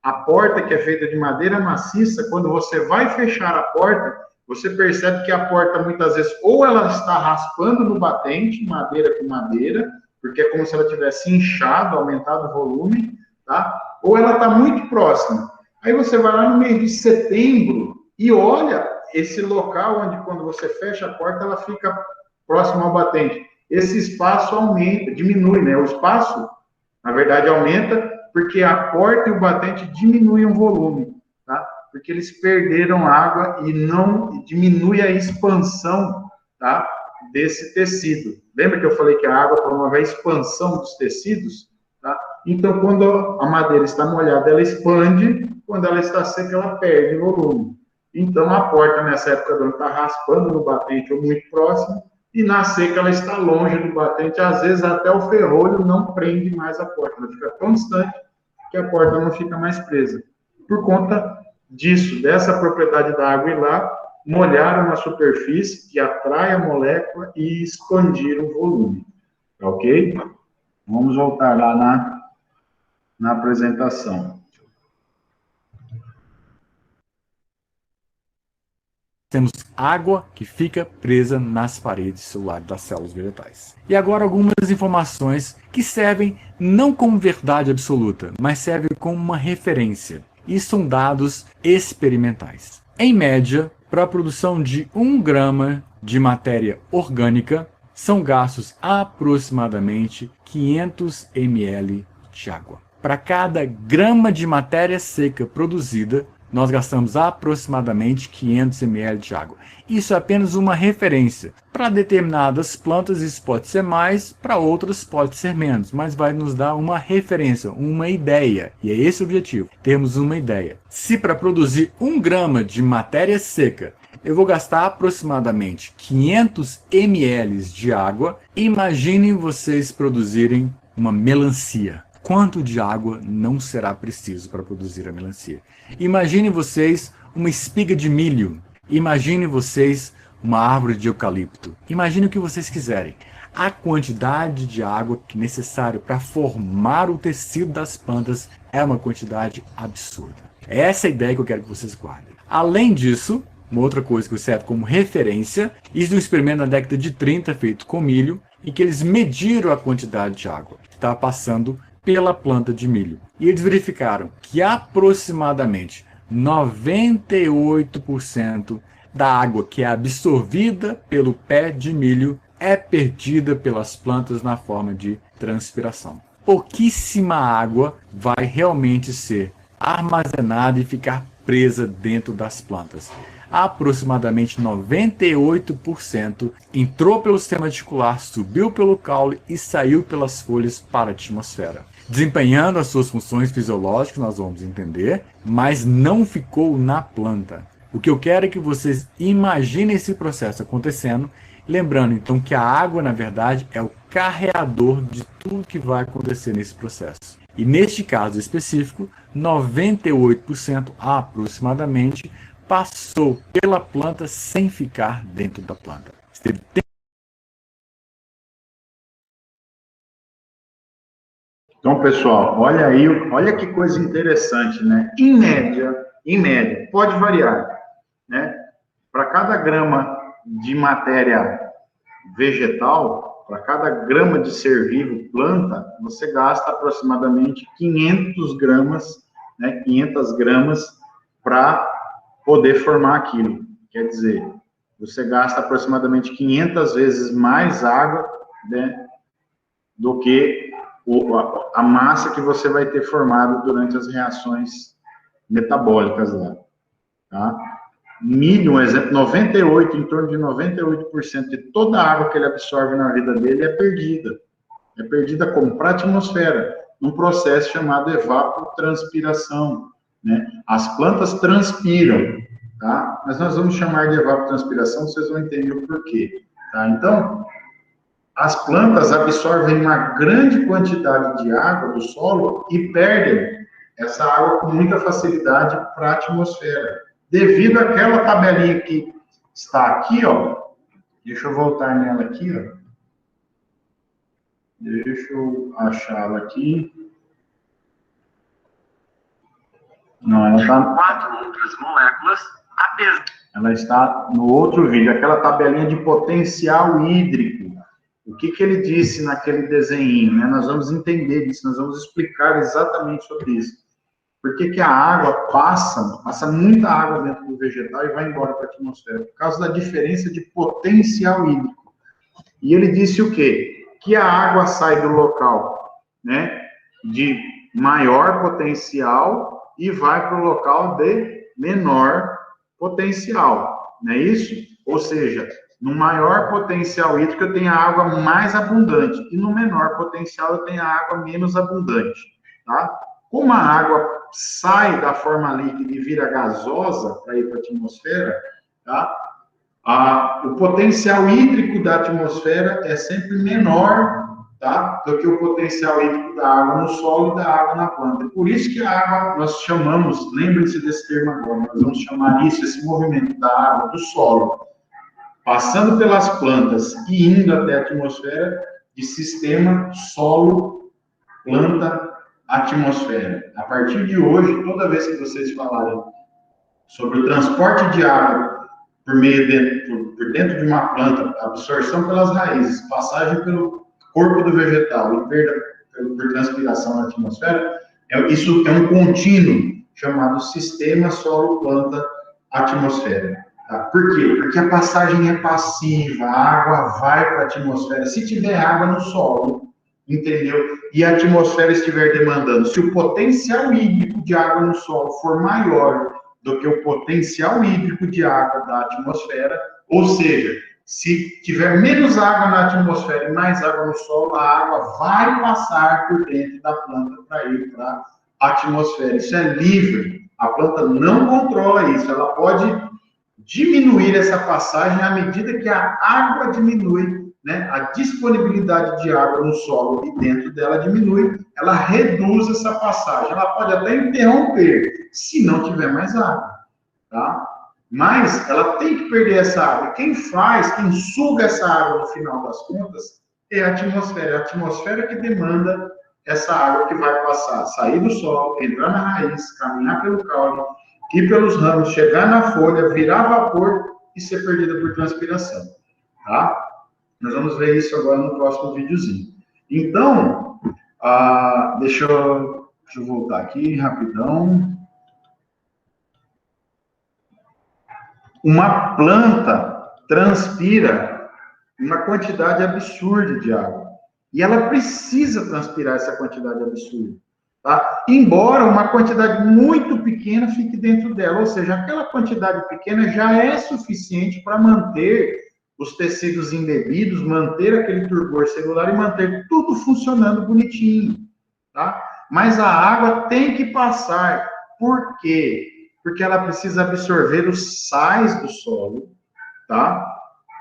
A porta que é feita de madeira maciça, quando você vai fechar a porta, você percebe que a porta, muitas vezes, ou ela está raspando no batente, madeira com madeira, porque é como se ela tivesse inchado, aumentado o volume, tá? Ou ela está muito próxima. Aí você vai lá no mês de setembro e olha esse local onde, quando você fecha a porta, ela fica próxima ao batente. Esse espaço aumenta, diminui, né? O espaço, na verdade, aumenta porque a porta e o batente diminuem o volume, tá? Porque eles perderam água e não diminui a expansão, tá, desse tecido. Lembra que eu falei que a água promove a expansão dos tecidos? Tá? Então, quando a madeira está molhada, ela expande, quando ela está seca, ela perde volume. Então, a porta, nessa época do ano, está raspando no batente ou muito próximo, e na seca ela está longe do batente, às vezes até o ferrolho não prende mais a porta, ela fica tão distante que a porta não fica mais presa. Por conta disso, dessa propriedade da água ir lá, molharam a superfície, que atrai a molécula e expandir o volume. Tá ok? Vamos voltar lá na apresentação. Temos água que fica presa nas paredes celulares das células vegetais. E agora algumas informações que servem não como verdade absoluta, mas servem como uma referência. E são dados experimentais. Em média, para a produção de 1 grama de matéria orgânica, são gastos aproximadamente 500 ml de água. Para cada grama de matéria seca produzida, nós gastamos aproximadamente 500 ml de água. Isso é apenas uma referência. Para determinadas plantas isso pode ser mais, para outras pode ser menos, mas vai nos dar uma referência, uma ideia. E é esse o objetivo, termos uma ideia. Se para produzir 1 grama de matéria seca eu vou gastar aproximadamente 500 ml de água, imaginem vocês produzirem uma melancia. Quanto de água não será preciso para produzir a melancia? Imaginem vocês uma espiga de milho. Imaginem vocês uma árvore de eucalipto. Imaginem o que vocês quiserem. A quantidade de água necessária para formar o tecido das plantas é uma quantidade absurda. Essa é a ideia que eu quero que vocês guardem. Além disso, uma outra coisa que serve como referência, isso é um experimento na década de 30 feito com milho, em que eles mediram a quantidade de água que estava passando pela planta de milho. E eles verificaram que aproximadamente 98% da água que é absorvida pelo pé de milho é perdida pelas plantas na forma de transpiração. Pouquíssima água vai realmente ser armazenada e ficar presa dentro das plantas. Aproximadamente 98% entrou pelo sistema reticular, subiu pelo caule e saiu pelas folhas para a atmosfera. Desempenhando as suas funções fisiológicas, nós vamos entender, mas não ficou na planta. O que eu quero é que vocês imaginem esse processo acontecendo, lembrando então que a água, na verdade, é o carreador de tudo que vai acontecer nesse processo. E neste caso específico, 98% aproximadamente passou pela planta sem ficar dentro da planta. Então, pessoal, olha aí, olha que coisa interessante, né? Em média, pode variar, né? Para cada grama de matéria vegetal, para cada grama de ser vivo, planta, você gasta aproximadamente 500 gramas, né? 500 gramas para poder formar aquilo. Quer dizer, você gasta aproximadamente 500 vezes mais água, né, do que a massa que você vai ter formado durante as reações metabólicas lá. Tá? Milho, um exemplo, 98, em torno de 98% de toda a água que ele absorve na vida dele é perdida. É perdida como? Para a atmosfera, num processo chamado evapotranspiração. Né? As plantas transpiram, tá? Mas nós vamos chamar de evapotranspiração, vocês vão entender o porquê. Tá? Então, as plantas absorvem uma grande quantidade de água do solo e perdem essa água com muita facilidade para a atmosfera. Devido àquela tabelinha que está aqui, ó. Deixa eu voltar nela aqui, ó. Deixa eu achá-la aqui. Não, ela está... 4 outras moléculas, apesar... Ela está no outro vídeo, aquela tabelinha de potencial hídrico. O que ele disse naquele desenho, né? Nós vamos entender isso, nós vamos explicar exatamente sobre isso. Por que a água passa muita água dentro do vegetal e vai embora para a atmosfera? Por causa da diferença de potencial hídrico. E ele disse o quê? Que a água sai do local, né, de maior potencial e vai para o local de menor potencial, não é isso? Ou seja, no maior potencial hídrico eu tenho a água mais abundante e no menor potencial eu tenho a água menos abundante, tá? Como a água sai da forma líquida e vira gasosa para ir para a atmosfera, tá? O potencial hídrico da atmosfera é sempre menor, tá, do que o potencial hídrico da água no solo e da água na planta. Por isso que a água, nós chamamos, lembrem-se desse termo agora, nós vamos chamar isso, esse movimento da água do solo, passando pelas plantas e indo até a atmosfera, de sistema solo-planta-atmosfera. A partir de hoje, toda vez que vocês falarem sobre o transporte de água por dentro de uma planta, absorção pelas raízes, passagem pelo corpo do vegetal e perda por transpiração na atmosfera, isso é um contínuo chamado sistema solo-planta-atmosfera. Tá? Por quê? Porque a passagem é passiva, a água vai para a atmosfera. Se tiver água no solo, entendeu? E a atmosfera estiver demandando, se o potencial hídrico de água no solo for maior do que o potencial hídrico de água da atmosfera, ou seja, se tiver menos água na atmosfera e mais água no solo, a água vai passar por dentro da planta para ir para a atmosfera. Isso é livre. A planta não controla isso. Ela pode diminuir essa passagem à medida que a água diminui, né? A disponibilidade de água no solo e dentro dela diminui, ela reduz essa passagem. Ela pode até interromper, se não tiver mais água, tá? Mas ela tem que perder essa água. Quem suga essa água no final das contas é a atmosfera. É a atmosfera que demanda essa água que vai passar, sair do solo, entrar na raiz, caminhar pelo caule, ir pelos ramos, chegar na folha, virar vapor e ser perdida por transpiração, tá? Nós vamos ver isso agora no próximo videozinho. Então, deixa eu voltar aqui rapidão. Uma planta transpira uma quantidade absurda de água. E ela precisa transpirar essa quantidade absurda. Tá? Embora uma quantidade muito pequena fique dentro dela. Ou seja, aquela quantidade pequena já é suficiente para manter os tecidos embebidos, manter aquele turgor celular e manter tudo funcionando bonitinho. Tá? Mas a água tem que passar. Por quê? Porque ela precisa absorver os sais do solo, tá?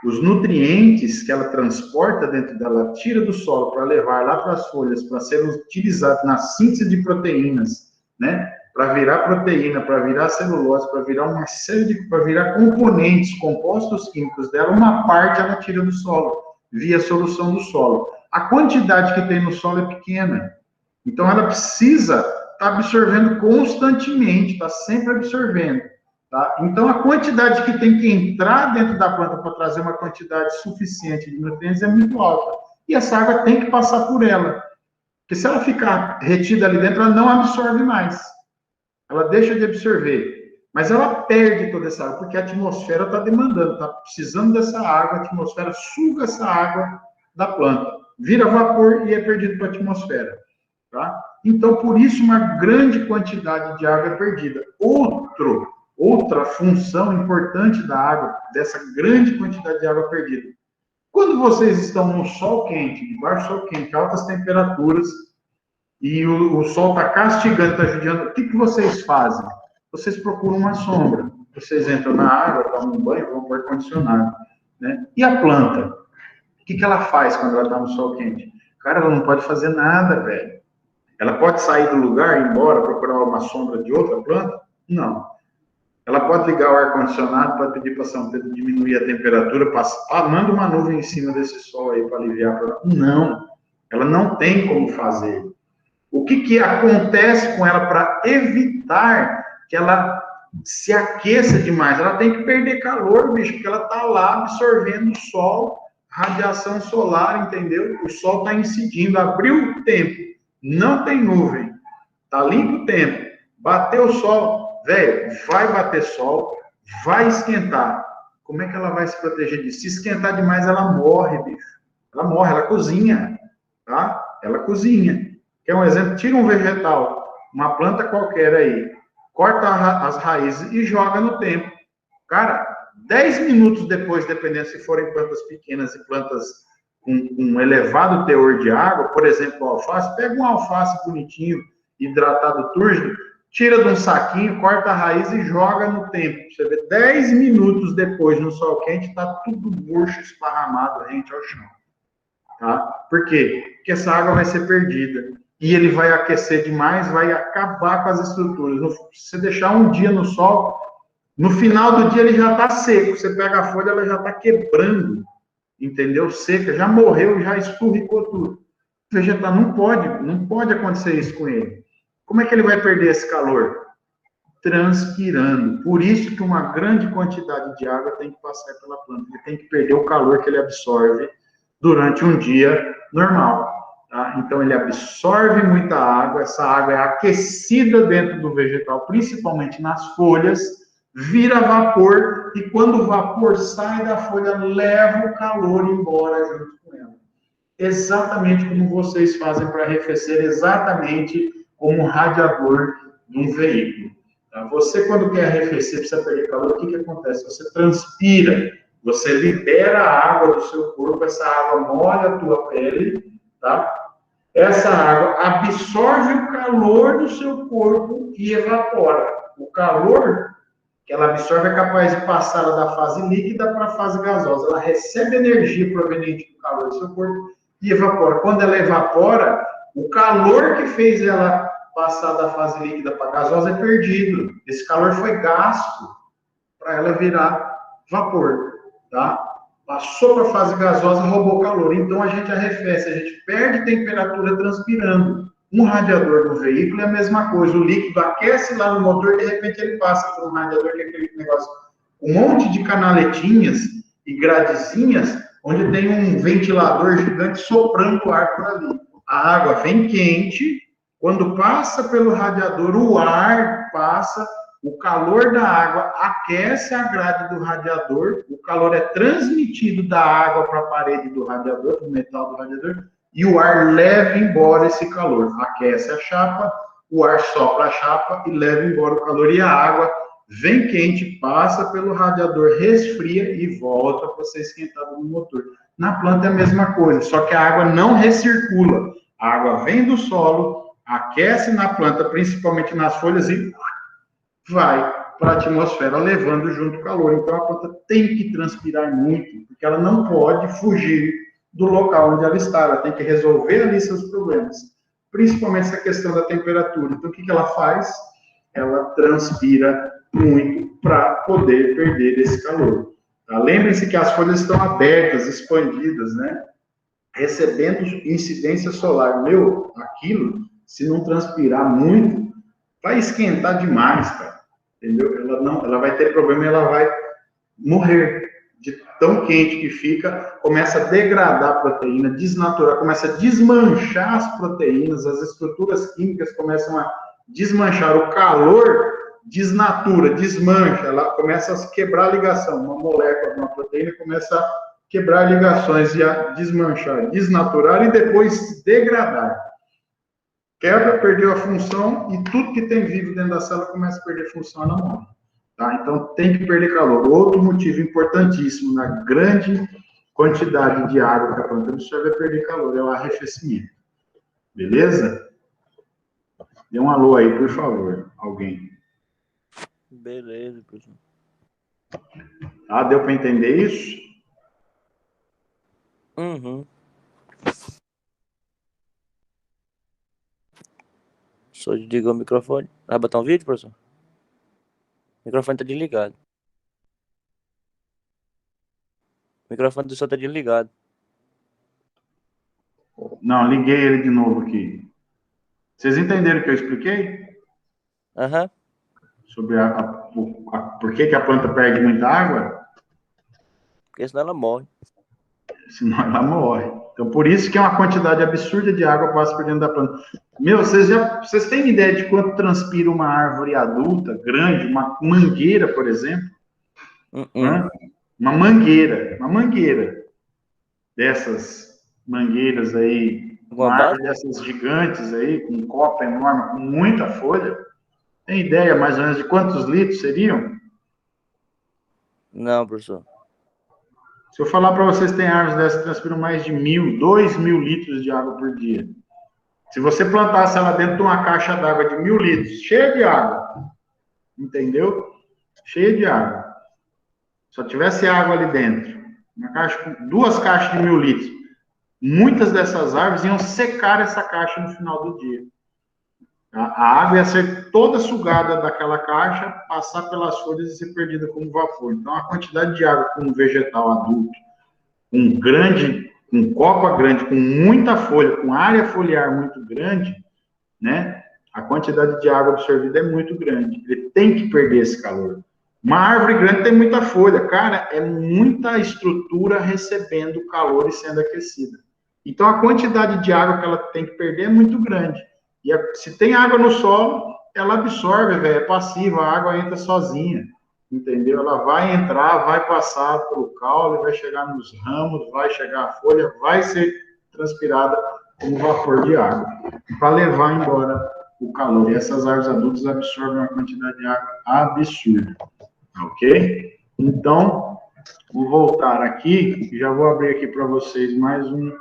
Os nutrientes que ela transporta dentro dela, tira do solo para levar lá para as folhas, para serem utilizados na síntese de proteínas, né? Para virar proteína, para virar celulose, para virar uma série para virar componentes, compostos químicos dela, uma parte ela tira do solo, via solução do solo. A quantidade que tem no solo é pequena, então ela precisa está absorvendo constantemente, está sempre absorvendo, tá? Então, a quantidade que tem que entrar dentro da planta para trazer uma quantidade suficiente de nutrientes é muito alta. E essa água tem que passar por ela. Porque se ela ficar retida ali dentro, ela não absorve mais. Ela deixa de absorver. Mas ela perde toda essa água, porque a atmosfera está demandando, está precisando dessa água, a atmosfera suga essa água da planta, vira vapor e é perdido para a atmosfera, tá? Então, por isso, uma grande quantidade de água é perdida. Outra função importante da água, dessa grande quantidade de água perdida. Quando vocês estão no sol quente, debaixo do sol quente, altas temperaturas, e o sol está castigando, está judiando, o que vocês fazem? Vocês procuram uma sombra. Vocês entram na água, tomam um banho, vão para o ar-condicionado, né? E a planta? O que ela faz quando ela está no sol quente? Cara, ela não pode fazer nada, velho. Ela pode sair do lugar, ir embora, procurar uma sombra de outra planta? Não. Ela pode ligar o ar-condicionado, pode pedir para São Pedro diminuir a temperatura, manda uma nuvem em cima desse sol aí para aliviar. Não. Ela não tem como fazer. O que acontece com ela para evitar que ela se aqueça demais? Ela tem que perder calor, bicho, porque ela está lá absorvendo o sol, radiação solar, entendeu? O sol está incidindo, abriu o tempo. Não tem nuvem, tá limpo o tempo, bateu o sol, velho, vai bater sol, vai esquentar. Como é que ela vai se proteger disso? Se esquentar demais, ela morre, bicho. Ela morre, ela cozinha, tá? Ela cozinha. Quer um exemplo? Tira um vegetal, uma planta qualquer aí, corta as raízes e joga no tempo. Cara, 10 minutos depois, dependendo se forem plantas pequenas e plantas com um elevado teor de água, por exemplo, o alface, pega um alface bonitinho, hidratado, túrgido, tira de um saquinho, corta a raiz e joga no tempo. Você vê, 10 minutos depois, no sol quente, está tudo murcho, esparramado, rente ao chão. Tá? Por quê? Porque essa água vai ser perdida. E ele vai aquecer demais, vai acabar com as estruturas. Se você deixar um dia no sol, no final do dia ele já está seco. Você pega a folha, ela já está quebrando. Entendeu? Seca, já morreu, já esturricou tudo. O vegetal não pode acontecer isso com ele. Como é que ele vai perder esse calor? Transpirando. Por isso que uma grande quantidade de água tem que passar pela planta. Ele tem que perder o calor que ele absorve durante um dia normal. Tá? Então, ele absorve muita água, essa água é aquecida dentro do vegetal, principalmente nas folhas, vira vapor, e quando o vapor sai da folha, leva o calor embora junto com ela. Exatamente como vocês fazem para arrefecer, exatamente como um radiador de um veículo. Tá? Você, quando quer arrefecer, precisa perder calor, o que acontece? Você transpira, você libera a água do seu corpo, essa água molha a tua pele, tá? Essa água absorve o calor do seu corpo e evapora. O calor que ela absorve é capaz de passar da fase líquida para a fase gasosa. Ela recebe energia proveniente do calor do seu corpo e evapora. Quando ela evapora, o calor que fez ela passar da fase líquida para a gasosa é perdido. Esse calor foi gasto para ela virar vapor, tá? Passou para a fase gasosa, roubou calor. Então, a gente arrefece, a gente perde temperatura transpirando. Um radiador do veículo é a mesma coisa. O líquido aquece lá no motor, de repente ele passa por um radiador, que é aquele negócio, um monte de canaletinhas e gradezinhas, onde tem um ventilador gigante soprando o ar por ali. A água vem quente, quando passa pelo radiador, o ar passa, o calor da água aquece a grade do radiador, o calor é transmitido da água para a parede do radiador, para o metal do radiador, e o ar leva embora esse calor. Aquece a chapa, o ar sopra a chapa e leva embora o calor. E a água vem quente, passa pelo radiador, resfria e volta para ser esquentado no motor. Na planta é a mesma coisa, só que a água não recircula. A água vem do solo, aquece na planta, principalmente nas folhas, e vai para a atmosfera, levando junto o calor. Então, a planta tem que transpirar muito, porque ela não pode fugir do local onde ela está. Ela tem que resolver ali seus problemas, principalmente essa questão da temperatura. Então, o que ela faz? Ela transpira muito para poder perder esse calor. Tá? Lembrem-se que as folhas estão abertas, expandidas, né? Recebendo incidência solar. Aquilo, se não transpirar muito, vai esquentar demais, cara. Entendeu? Ela vai ter problema e ela vai morrer de tão quente que fica, começa a degradar a proteína, desnaturar, começa a desmanchar as proteínas, as estruturas químicas começam a desmanchar, o calor desnatura, desmancha, ela começa a quebrar a ligação, uma molécula de uma proteína começa a quebrar ligações e a desmanchar, desnaturar e depois degradar. Quebra, perdeu a função e tudo que tem vivo dentro da célula começa a perder função, ela morre. Tá? Então, tem que perder calor. Outro motivo importantíssimo na grande quantidade de água que a planta absorve é perder calor, é o arrefecimento. Beleza? Dê um alô aí, por favor, alguém. Beleza, professor. Ah, deu para entender isso? Uhum. Só desligar o microfone. Vai botar um vídeo, professor? O microfone tá desligado. O microfone do senhor tá desligado. Não, liguei ele de novo aqui. Vocês entenderam o que eu expliquei? Aham. Sobre por que a planta perde muita água? Porque senão ela morre. Senão ela morre. Então, por isso que é uma quantidade absurda de água passa por dentro da planta. Vocês têm ideia de quanto transpira uma árvore adulta, grande, uma mangueira, por exemplo? Uma mangueira dessas mangueiras aí, uma árvore dessas gigantes aí, com um copo enorme, com muita folha. Tem ideia mais ou menos de quantos litros seriam? Não, professor. Se eu falar para vocês, tem árvores dessas que transpiram mais de 2.000 litros de água por dia. Se você plantasse ela dentro de uma caixa d'água de 1.000 litros, cheia de água, entendeu? Cheia de água. Só tivesse água ali dentro, uma caixa com 2 caixas de 1.000 litros, muitas dessas árvores iam secar essa caixa no final do dia. A água ia ser toda sugada daquela caixa, passar pelas folhas e ser perdida como vapor. Então, a quantidade de água com um vegetal adulto, com copa grande, com muita folha, com área foliar muito grande, né? A quantidade de água absorvida é muito grande. Ele tem que perder esse calor. Uma árvore grande tem muita folha. Cara, é muita estrutura recebendo calor e sendo aquecida. Então, a quantidade de água que ela tem que perder é muito grande. E se tem água no solo, ela absorve, velho, é passiva, a água entra sozinha, entendeu? Ela vai entrar, vai passar pelo caule, vai chegar nos ramos, vai chegar a folha, vai ser transpirada como vapor de água, para levar embora o calor. E essas árvores adultas absorvem uma quantidade de água absurda. Ok? Então, vou voltar aqui e já vou abrir aqui para vocês mais um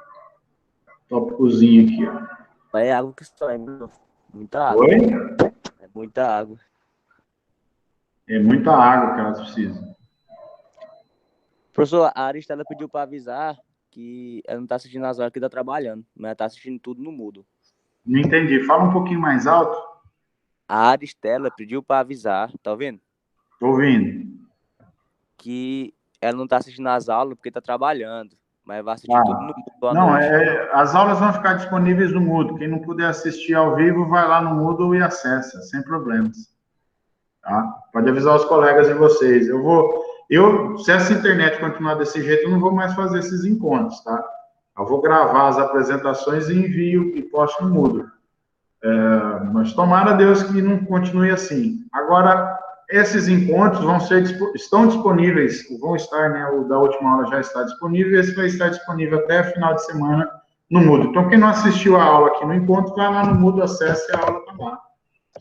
tópicozinho aqui, ó. É água que só é, muita água. Oi? É muita água. É muita água que elas precisam. Professor, a Aristela pediu para avisar que ela não tá assistindo as horas que tá trabalhando, mas ela tá assistindo tudo no mudo. Não entendi. Fala um pouquinho mais alto. A Aristela pediu para avisar, tá ouvindo? Tô ouvindo. Que ela não tá assistindo as aulas porque tá trabalhando, mas vai assistir tudo no mudo à Não, noite. as aulas vão ficar disponíveis no Moodle. Quem não puder assistir ao vivo, vai lá no Moodle e acessa, sem problemas. Tá? Pode avisar os colegas de vocês. Se essa internet continuar desse jeito, eu não vou mais fazer esses encontros, tá? Eu vou gravar as apresentações e envio e posto no Moodle. Mas tomara a Deus que não continue assim. Agora, esses encontros estão disponíveis, vão estar, né? O da última aula já está disponível, esse vai estar disponível até final de semana no Moodle. Então, quem não assistiu a aula aqui no encontro, vai lá no Moodle, acesse a aula, tá lá.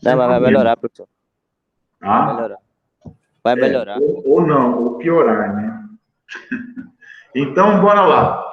Não, mas vai melhorar, professor. Tá? Vai melhorar. Vai melhorar. Ou não, ou piorar, né? Então, bora lá.